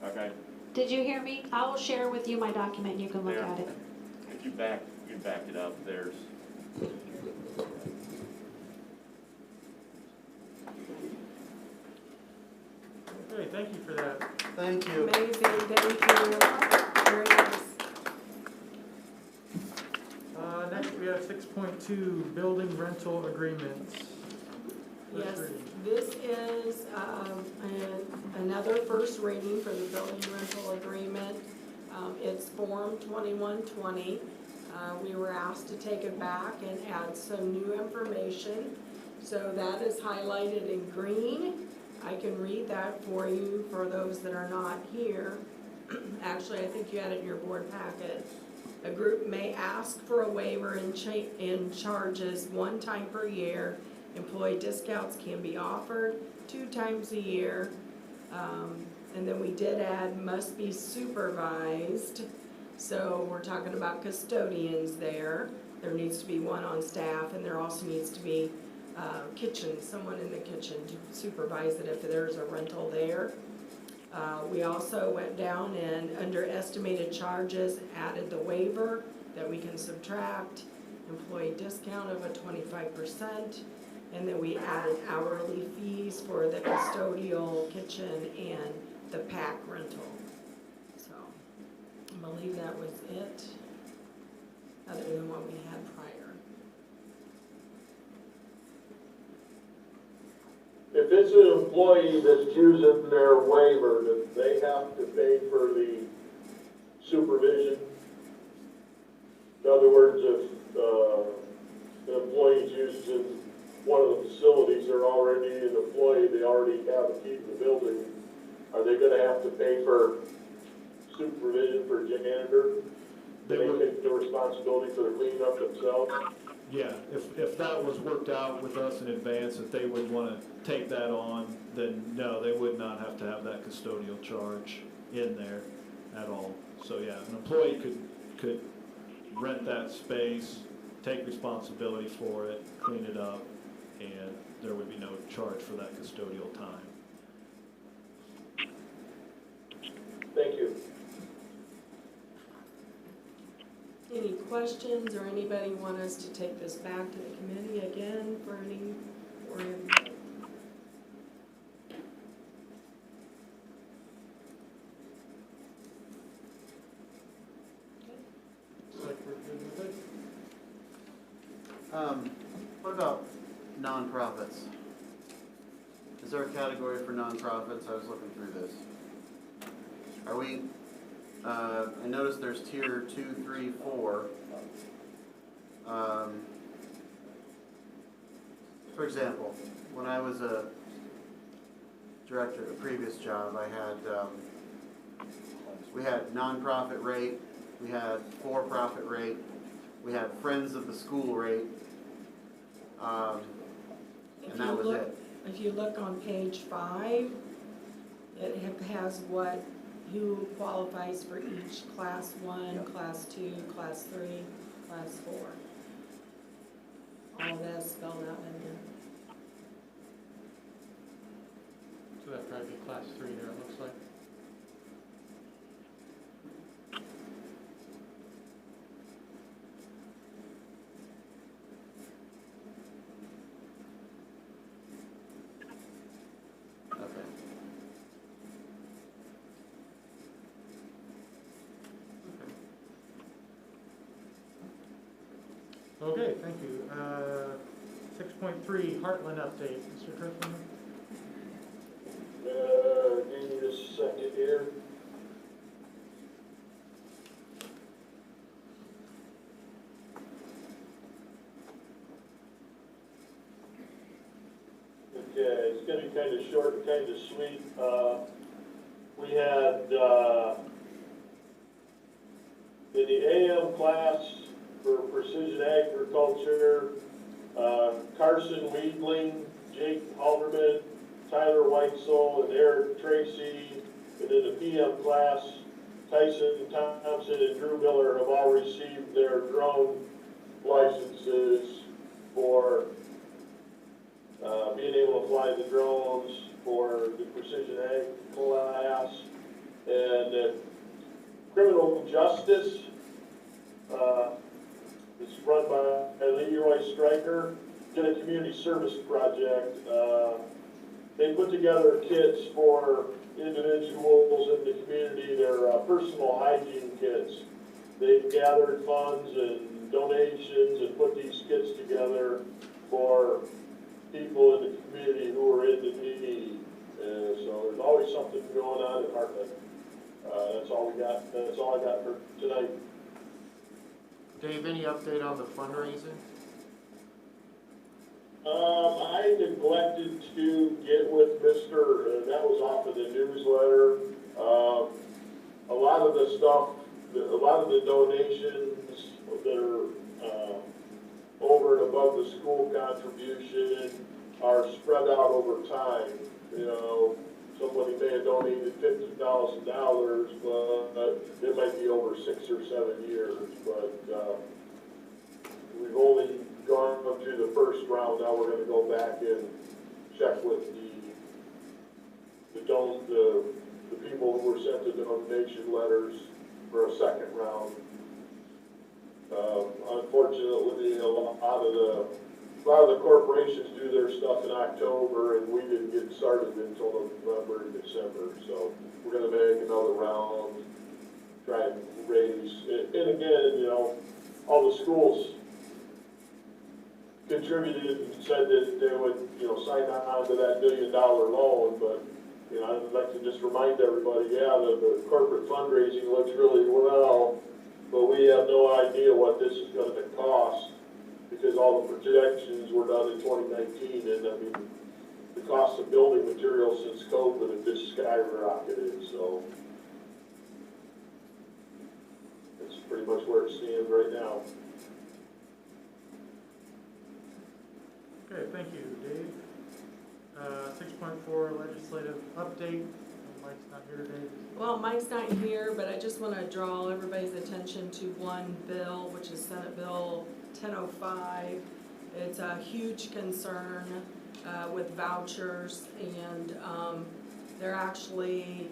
Okay. Did you hear me? I will share with you my document and you can look Yeah. at it. If you back it up, there's. Okay, thank you for that. Thank you. Amazing, thank you. Very nice. Next we have 6.2, building rental agreements. First Yes, reading. this is another first reading for the building rental agreement. It's Form 2120. We were asked to take it back and add some new information. So that is highlighted in green. I can read that for you for those that are not here. Actually, I think you had it in your board packet. A group may ask for a waiver in charges 1 time per year. Employee discounts can be offered 2 times a year. And then we did add must be supervised. So we're talking about custodians there. There needs to be one on staff, and there also needs to be someone in the kitchen to supervise it if there's a rental there. We also went down and under estimated charges added the waiver that we can subtract, employee discount of a 25%, and then we added hourly fees for the custodial kitchen and the pack rental. So I believe that was it, other than what we had prior. If it's an employee that's using their waiver, do they have to pay for the supervision? In other words, if, an employee's using one of the facilities, they're already an employee, they already have a key to the building, are they gonna have to pay for supervision for janitor? They They would- take the responsibility for the cleanup themselves? Yeah, if that was worked out with us in advance, if they would wanna take that on, then no, they would not have to have that custodial charge in there at all. So yeah, an employee could rent that space, take responsibility for it, clean it up, and there would be no charge for that custodial time. Thank you. Any questions, or anybody want us to take this back to the committee again for any, or any? Looks like we're good with it. What about nonprofits? Is there a category for nonprofits? I was looking through this. Are we, I noticed there's tier 2, 3, 4. For example, when I was a director at a previous job, I had, we had nonprofit rate, we had for-profit rate, we had friends of the school rate, and that was it. If you look on page 5, it has who qualifies for each class 1, class 2, class 3, class 4. All that's spelled out in there. So that'd probably be class 3 there, it looks like. Okay, thank you. 6.3, Heartland update. Mr. Kirkland? Give me just a second here. Okay, it's gonna be kind of short and kind of sweet. We had, in the AM class for precision agriculture, Carson Weedling, Jake Alderman, Tyler Weitzel, and Eric Tracy. And in the PM class, Tyson Thompson and Drew Miller have all received their drone licenses for being able to fly the drones for the precision ag class. And criminal justice, it's run by Leroy Stryker, did a community service project. They put together kits for individuals in the community, their personal hygiene kits. They've gathered funds and donations and put these kits together for people in the community who are in the need. So there's always something going on at Heartland. That's all we got. That's all I got for tonight. Dave, any update on the fundraising? I neglected to get with Mr., that was off of the newsletter. A lot of the stuff, a lot of the donations that are over and above the school contribution are spread out over time. You know, somebody may have donated $50,000, but it might be over 6 or 7 years. But we've only gone through the first round. Now we're going to go back and check with the people who were sent the donation letters for a second round. Unfortunately, a lot of the corporations do their stuff in October, and we didn't get started until November and December. So we're going to make another round try and raise. And again, you know, all the schools contributed and said that they would, you know, sign on to that $1 million loan, but, you know, I'd like to just remind everybody, yeah, the corporate fundraising looks really well, but we have no idea what this is gonna cost, because all the projections were done in 2019, and I mean, the cost of building materials since COVID have just skyrocketed, so that's pretty much where it stands right now. Okay, thank you, Dave. 6.4 legislative update. Mike's not here today. Well, Mike's not here, but I just want to draw everybody's attention to one bill, which is Senate Bill 1005. It's a huge concern with vouchers, and they're actually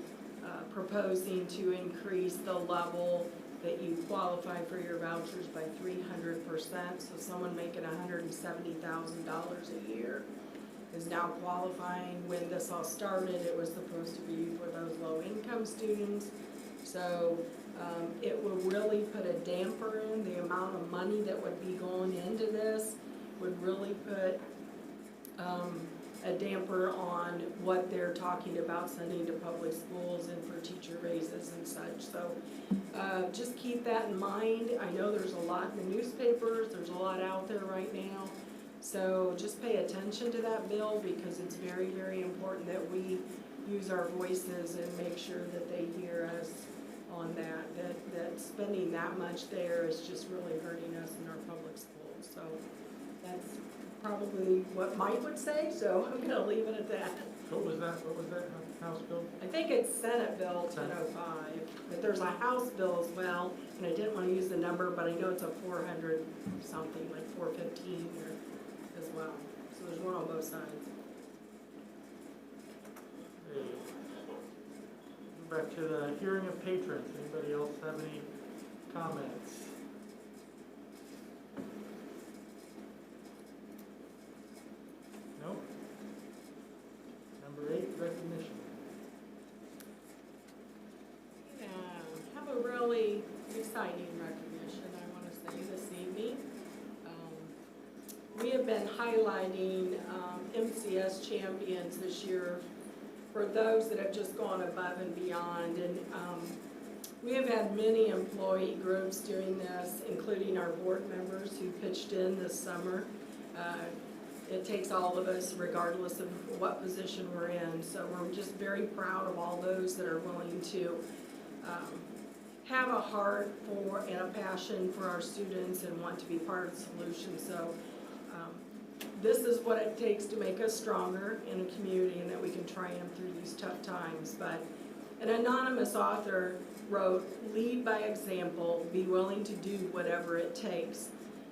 proposing to increase the level that you qualify for your vouchers by 300%. So someone making $170,000 a year is now qualifying. When this all started, it was supposed to be for those low-income students. So it will really put a damper in the amount of money that would be going into this, would really put a damper on what they're talking about sending to public schools and for teacher raises and such. So just keep that in mind. I know there's a lot in the newspapers, there's a lot out there right now. So just pay attention to that bill, because it's very, very important that we use our voices and make sure that they hear us on that spending that much there is just really hurting us in our public schools. So that's probably what Mike would say, so I'm gonna leave it at that. What was that House bill? I think it's Senate Bill 1005, but there's a House bill as well, and I didn't want to use the number, but I know it's a 400 something, like 415 or as well. So there's one on both sides. Okay. Back to the hearing of patrons. Anybody else have any comments? Nope. Number 8, recognition. Yeah, have a really exciting recognition, I want to say, this evening. We have been highlighting MCS champions this year for those that have just gone above and beyond. And we have had many employee groups doing this, including our board members who pitched in this summer. It takes all of us, regardless of what position we're in. So we're just very proud of all those that are willing to have a heart for and a passion for our students and want to be part of the solution. So this is what it takes to make us stronger in a community, and that we can triumph through these tough times. But an anonymous author wrote, "Lead by example, be willing to do whatever it takes."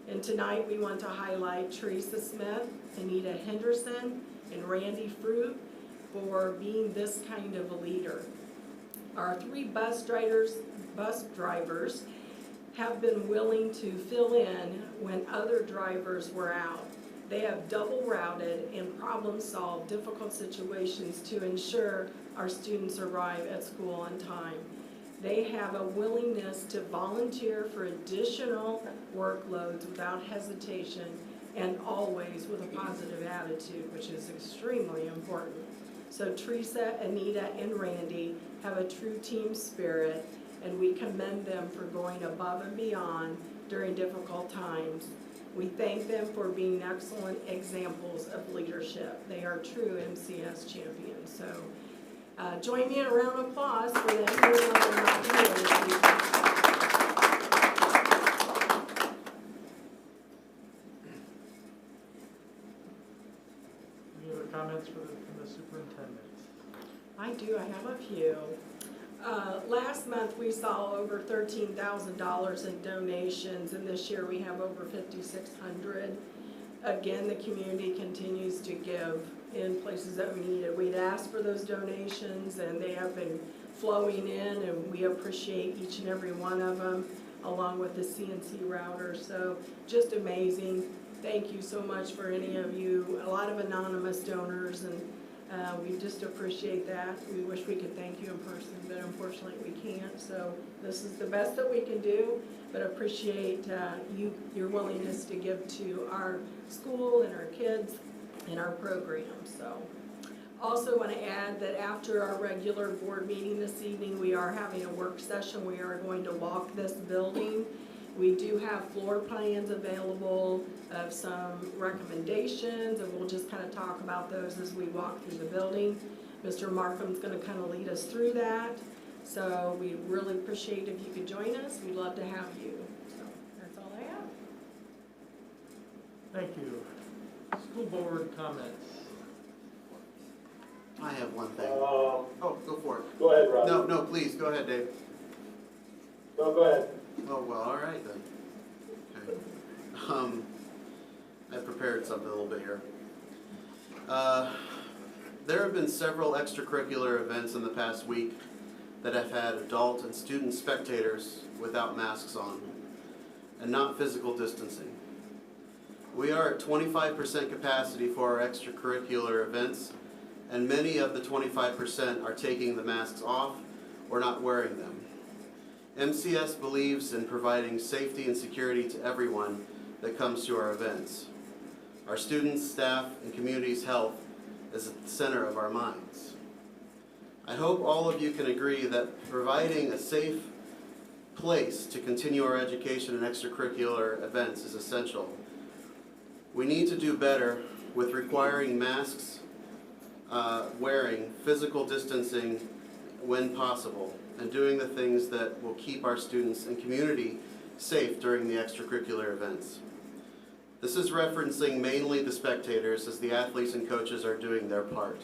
And tonight we want to highlight Teresa Smith, Anita Henderson, and Randy Fruit for being this kind of a leader. Our 3 bus drivers have been willing to fill in when other drivers were out. They have double routed and problem solved difficult situations to ensure our students arrive at school on time. They have a willingness to volunteer for additional workloads without hesitation, and always with a positive attitude, which is extremely important. So Teresa, Anita, and Randy have a true team spirit, and we commend them for going above and beyond during difficult times. We thank them for being excellent examples of leadership. They are true MCS champions. So join me in a round of applause for them. Any other comments from the superintendent? I do, I have a few. Last month, we saw over $13,000 in donations, and this year we have over 5,600. Again, the community continues to give in places that we need it. We'd asked for those donations, and they have been flowing in, and we appreciate each and every one of them, along with the CNC router. So just amazing. Thank you so much for any of you. A lot of anonymous donors, and We just appreciate that. We wish we could thank you in person, but unfortunately we can't. So this is the best that we can do, but appreciate your willingness to give to our school and our kids and our program. So also want to add that after our regular board meeting this evening, we are having a work session. We are going to walk this building. We do have floor plans available of some recommendations, and we'll just kind of talk about those as we walk through the building. Mr. Markham's going to kind of lead us through that. So we really appreciate if you could join us. We'd love to have you. So that's all I have. Thank you. School board comments. I have one thing. Oh, Go for it. go ahead, Rob. No, please, go ahead, Dave. No, go ahead. Oh, well, all right then. Okay. I prepared something a little bit here. There have been several extracurricular events in the past week that have had adult and student spectators without masks on and not physical distancing. We are at 25% capacity for our extracurricular events, and many of the 25% are taking the masks off or not wearing them. MCS believes in providing safety and security to everyone that comes to our events. Our students, staff, and community's health is at the center of our minds. I hope all of you can agree that providing a safe place to continue our education and extracurricular events is essential. We need to do better with requiring masks, wearing, physical distancing when possible, and doing the things that will keep our students and community safe during the extracurricular events. This is referencing mainly the spectators, as the athletes and coaches are doing their part.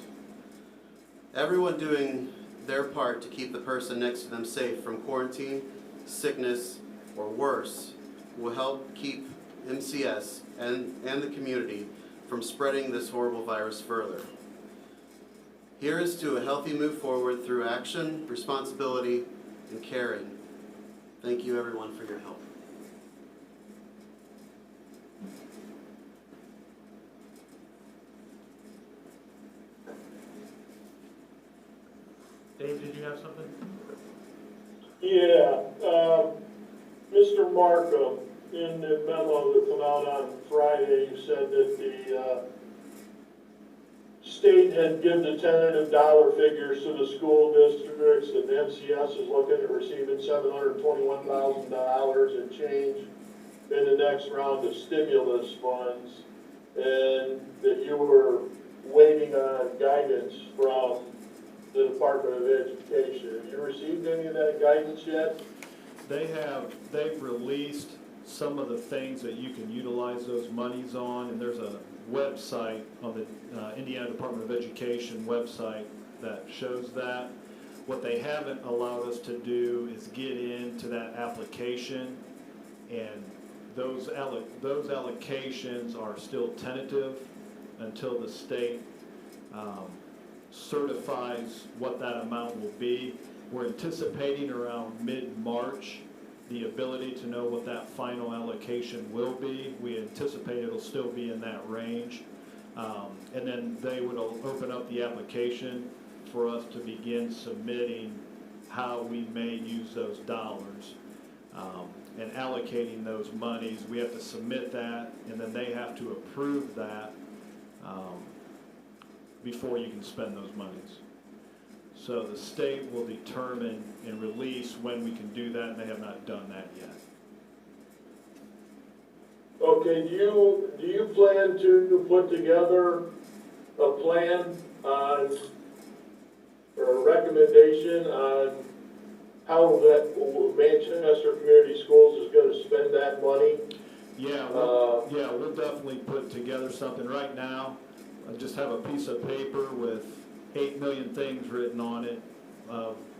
Everyone doing their part to keep the person next to them safe from quarantine, sickness, or worse will help keep MCS and the community from spreading this horrible virus further. Here is to a healthy move forward through action, responsibility, and caring. Thank you everyone for your help. Dave, did you have something? Yeah, Mr. Markham, in the memo that came out on Friday, you said that the state had given the tentative dollar figures to the school districts, and the MCS is looking at receiving $721,000 and change in the next round of stimulus funds, and that you were waiting on guidance from the Department of Education. Have you received any of that guidance yet? They've released some of the things that you can utilize those monies on, and there's a website on the Indiana Department of Education website that shows that. What they haven't allowed us to do is get into that application, and those allocations are still tentative until the state certifies what that amount will be. We're anticipating around mid-March the ability to know what that final allocation will be. We anticipate it'll still be in that range. And then they would open up the application for us to begin submitting how we may use those dollars. And allocating those monies, we have to submit that, and then they have to approve that before you can spend those monies. So the state will determine and release when we can do that, and they have not done that yet. Okay, do you plan to put together a plan on, or a recommendation on how that Manchester Community Schools is gonna spend that money? Yeah, we'll definitely put together something. Right now, I just have a piece of paper with 8 million things written on it,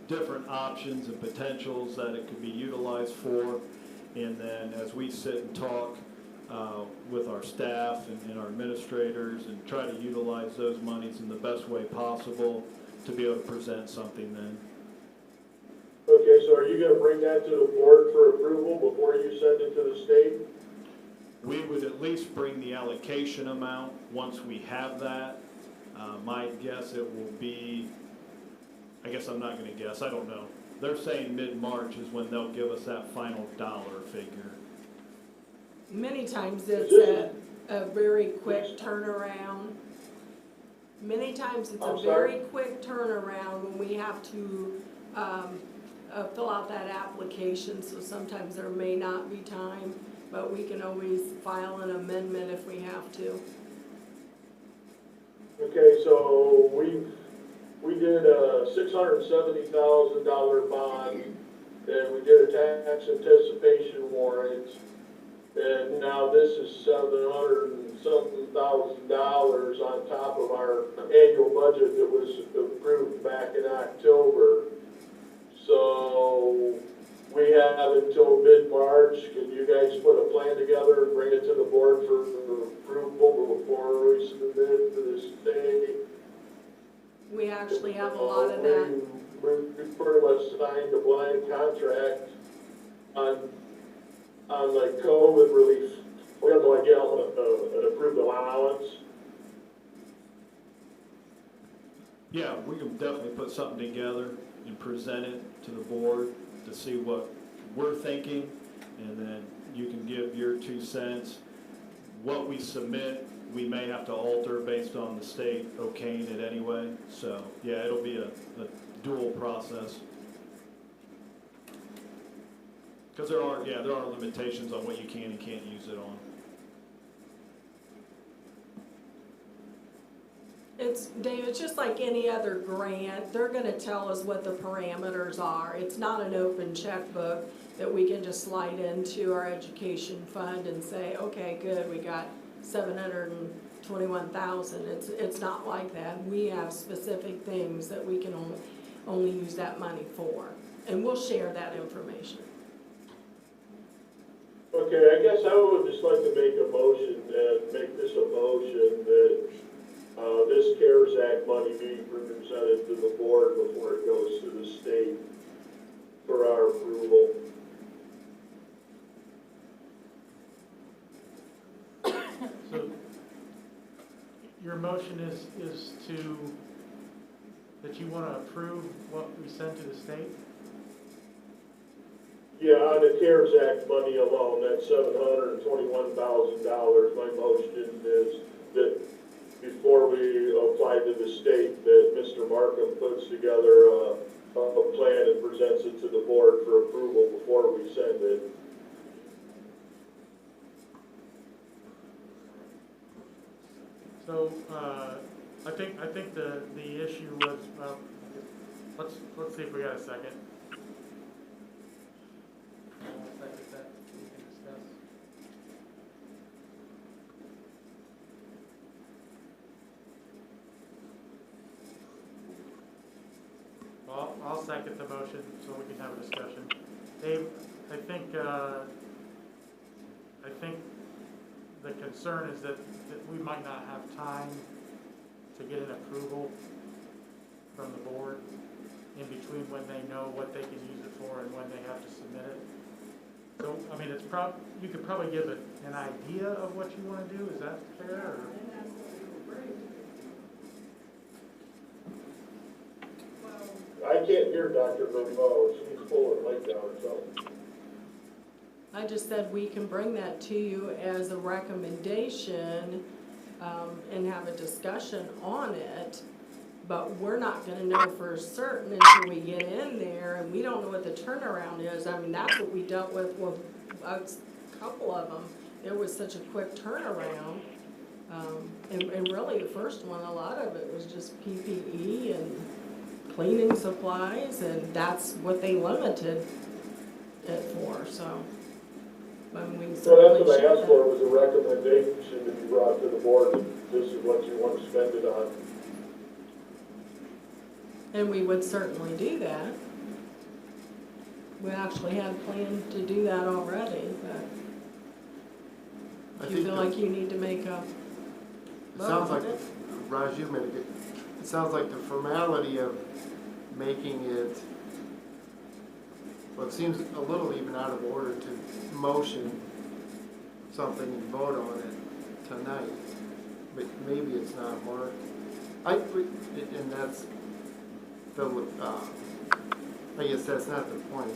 different options and potentials that it could be utilized for. And then as we sit and talk with our staff and our administrators and try to utilize those monies in the best way possible to be able to present something then. Okay, so are you gonna bring that to the board for approval before you send it to the state? We would at least bring the allocation amount once we have that. My guess it will be, I guess I'm not gonna guess, I don't know. They're saying mid-March is when they'll give us that final dollar figure. Many times it's a very quick turnaround. Many times it's a I'm very sorry? quick turnaround when we have to, fill out that application, so sometimes there may not be time, but we can always file an amendment if we have to. Okay, so we did a $670,000 bond, and we did a tax anticipation warrant, and now this is $700 and something thousand on top of our annual budget that was approved back in October. So we have until mid-March. Can you guys put a plan together and bring it to the board for approval before we submit it to the state? We actually have a lot of that. We pretty much signed a blind contract on like COVID relief. We have no idea an approved allowance. Yeah, we can definitely put something together and present it to the board to see what we're thinking, and then you can give your 2 cents. What we submit, we may have to alter based on the state okaying it anyway. So, yeah, it'll be a dual process. Because there are limitations on what you can and can't use it on. Dave, it's just like any other grant. They're gonna tell us what the parameters are. It's not an open checkbook that we can just slide into our education fund and say, okay, good, we got 721,000. It's not like that. We have specific things that we can only use that money for. And we'll share that information. Okay, I guess I would just like to make a motion and make this a motion that this CARES Act money be presented to the board before it goes to the state for our approval. So your motion is that you want to approve what we send to the state? Yeah, on the CARES Act money alone, that $721,000, my motion is that before we apply to the state, that Mr. Markham puts together a plan and presents it to the board for approval before we send it. So, I think the issue was, let's see if we got a second. Second that we can discuss. Well, I'll second the motion so we can have a discussion. Dave, I think the concern is that we might not have time to get an approval from the board in between when they know what they can use it for and when they have to submit it. So, I mean, you could probably give it an idea of what you want to do. Is that fair? Or? I can't hear Dr. Verbo, she's pulling her mic down or something. I just said we can bring that to you as a recommendation, and have a discussion on it, but we're not gonna know for certain until we get in there, and we don't know what the turnaround is. I mean, that's what we dealt with a couple of them. There was such a quick turnaround, and really the first one, a lot of it was just PPE and cleaning supplies, and that's what they limited it for, so. We So that's what I asked for, was a recommendation to be brought to the board, that this is what you want to spend it on. And we would certainly do that. We actually had planned to do that already, but if you feel like you need to make a It sounds like, Raj, you made it, it sounds like the formality of making it, well, it seems a little even out of order to motion something and vote on it tonight, but maybe it's not, Mark. And that's the, I guess that's not the point.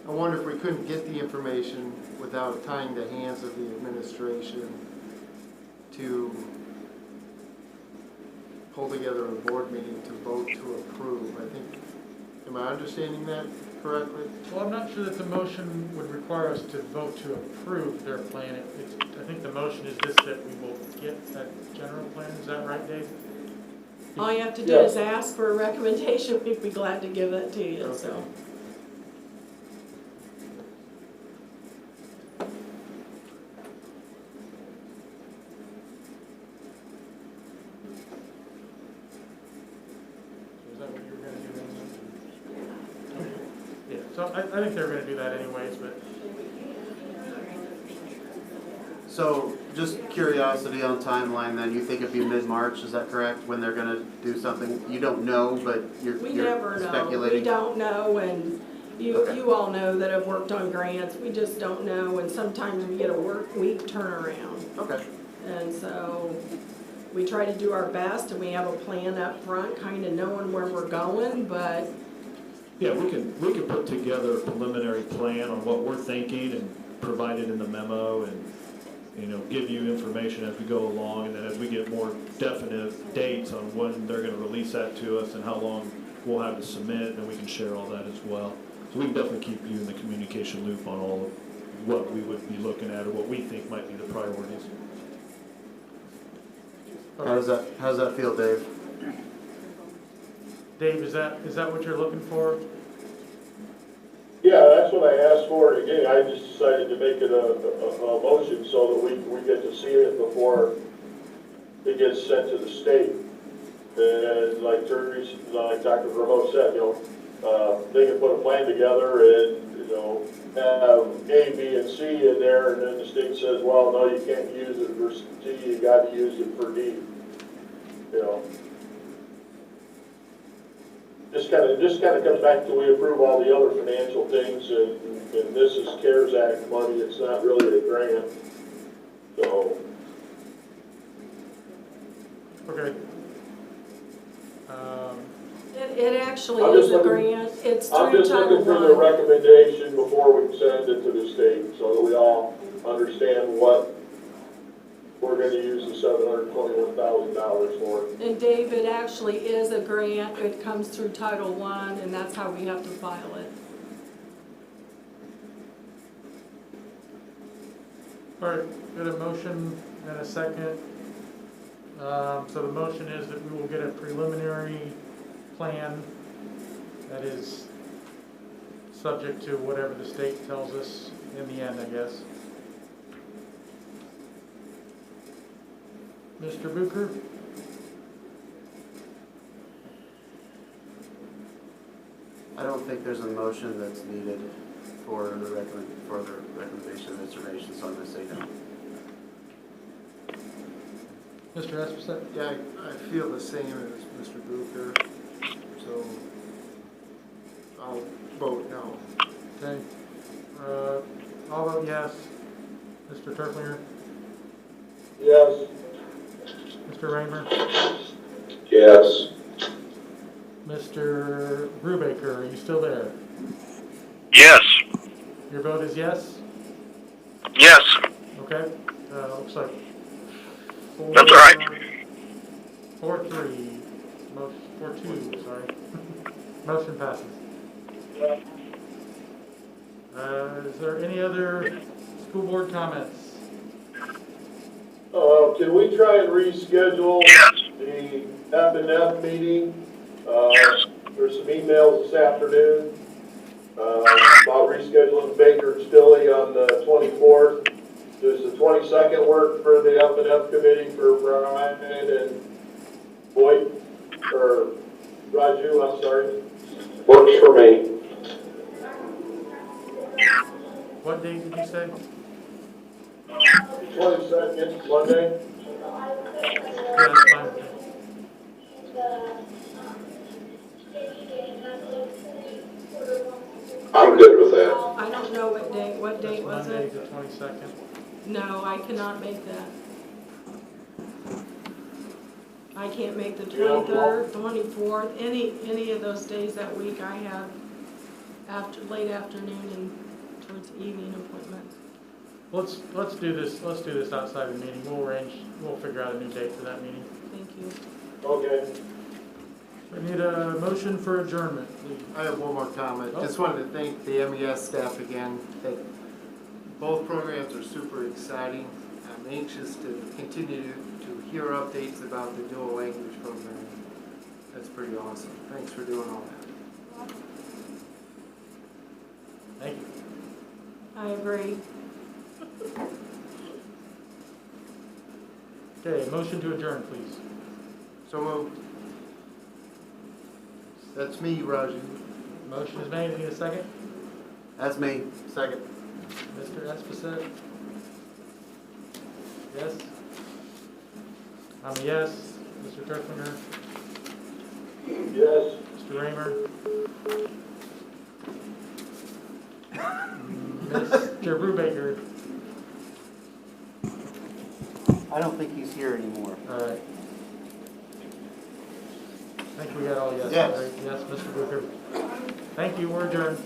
I wonder if we couldn't get the information without tying the hands of the administration to pull together a board meeting to vote to approve. I think, am I understanding that correctly? Well, I'm not sure that the motion would require us to vote to approve their plan. I think the motion is just that we will get a general plan. Is that right, Dave? All you have to do is ask for a recommendation, we'd be glad to give that to you, so. Okay. Is that what you were gonna do then? Yeah, so I think they're gonna do that anyways, but So, just curiosity on timeline then, you think it'd be mid-March, is that correct, when they're gonna do something? You don't know, but you're We never know, speculating? we don't know, and Okay. you all know that have worked on grants, we just don't know, and sometimes we get a work week turnaround. Okay, And so, we try to do our best, and we have a plan up front, kind of knowing where we're going, but Yeah, we can put together a preliminary plan on what we're thinking and provide it in the memo and, give you information as we go along. And then as we get more definite dates on when they're gonna release that to us and how long we'll have to submit, then we can share all that as well. So we can definitely keep you in the communication loop on all of what we would be looking at or what we think might be the priorities. how does that feel, Dave? Dave, is that what you're looking for? Yeah, that's what I asked for. Again, I just decided to make it a motion so that we get to see it before it gets sent to the state. And like Dr. Vermo said, they can put a plan together and, have A, B, and C in there, and then the state says, well, no, you can't use it for C, you gotta use it for D. Just kind of comes back to we approve all the other financial things, and this is CARES Act money, it's not really a grant, so. Okay. it actually I'm is just a looking- grant, it's I'm through just Title looking for the I. recommendation before we send it to the state, so that we all understand what we're gonna use the $721,000 for. And Dave, it actually is a grant, it comes through Title I, and that's how we have to file it. All right, got a motion and a second. So the motion is that we will get a preliminary plan that is subject to whatever the state tells us in the end, I guess. Mr. Bucher? I don't think there's a motion that's needed for the recommendation of information, so I'm gonna say no. Mr. Esposito? Yeah, I feel the same as Mr. Bucher, so I'll vote no. Okay. I'll vote yes. Mr. Turklinger? Yes. Mr. Raymer? Yes. Mr. Brubaker, are you still there? Yes. Your vote is yes? Yes. Okay, looks like four. That's all right. 4-3, motion, 4-2, sorry. Motion passes. Is there any other school board comments? Can we try and reschedule the F&F meeting? There's some emails this afternoon, about rescheduling Baker and Stilley on the 24th. Does the 22nd work for the F&F committee for Brian and Boyd, or Raju, I'm sorry? Works for me. What date did you say? 22nd, Monday? Yeah, that's fine. I'm good with that. I don't know what date was Monday, it? the 22nd. No, I cannot make that. I can't make the Yeah, well- 23rd, 24th, any of those days that week. I have late afternoon and towards evening appointments. Let's do this outside the meeting. We'll figure out a new date for that meeting. Thank you. Okay. We need a motion for adjournment, please. I have one more comment. Oh. Just wanted to thank the MES staff again. That both programs are super exciting. I'm anxious to continue to hear updates about the dual language program. That's pretty awesome. Thanks for doing all that. Thank you. I agree. Okay, motion to adjourn, please. So moved. That's me, Raju. Motion is made. Need a second? That's me. Second. Mr. Esposito? Yes? I'm a yes. Mr. Turflinger? Yes. Mr. Raymer? Mr. Brubaker? I don't think he's here anymore. All right. I think we got all yes. Yes. Right? Yes, Mr. Booker. Thank you, we're adjourned.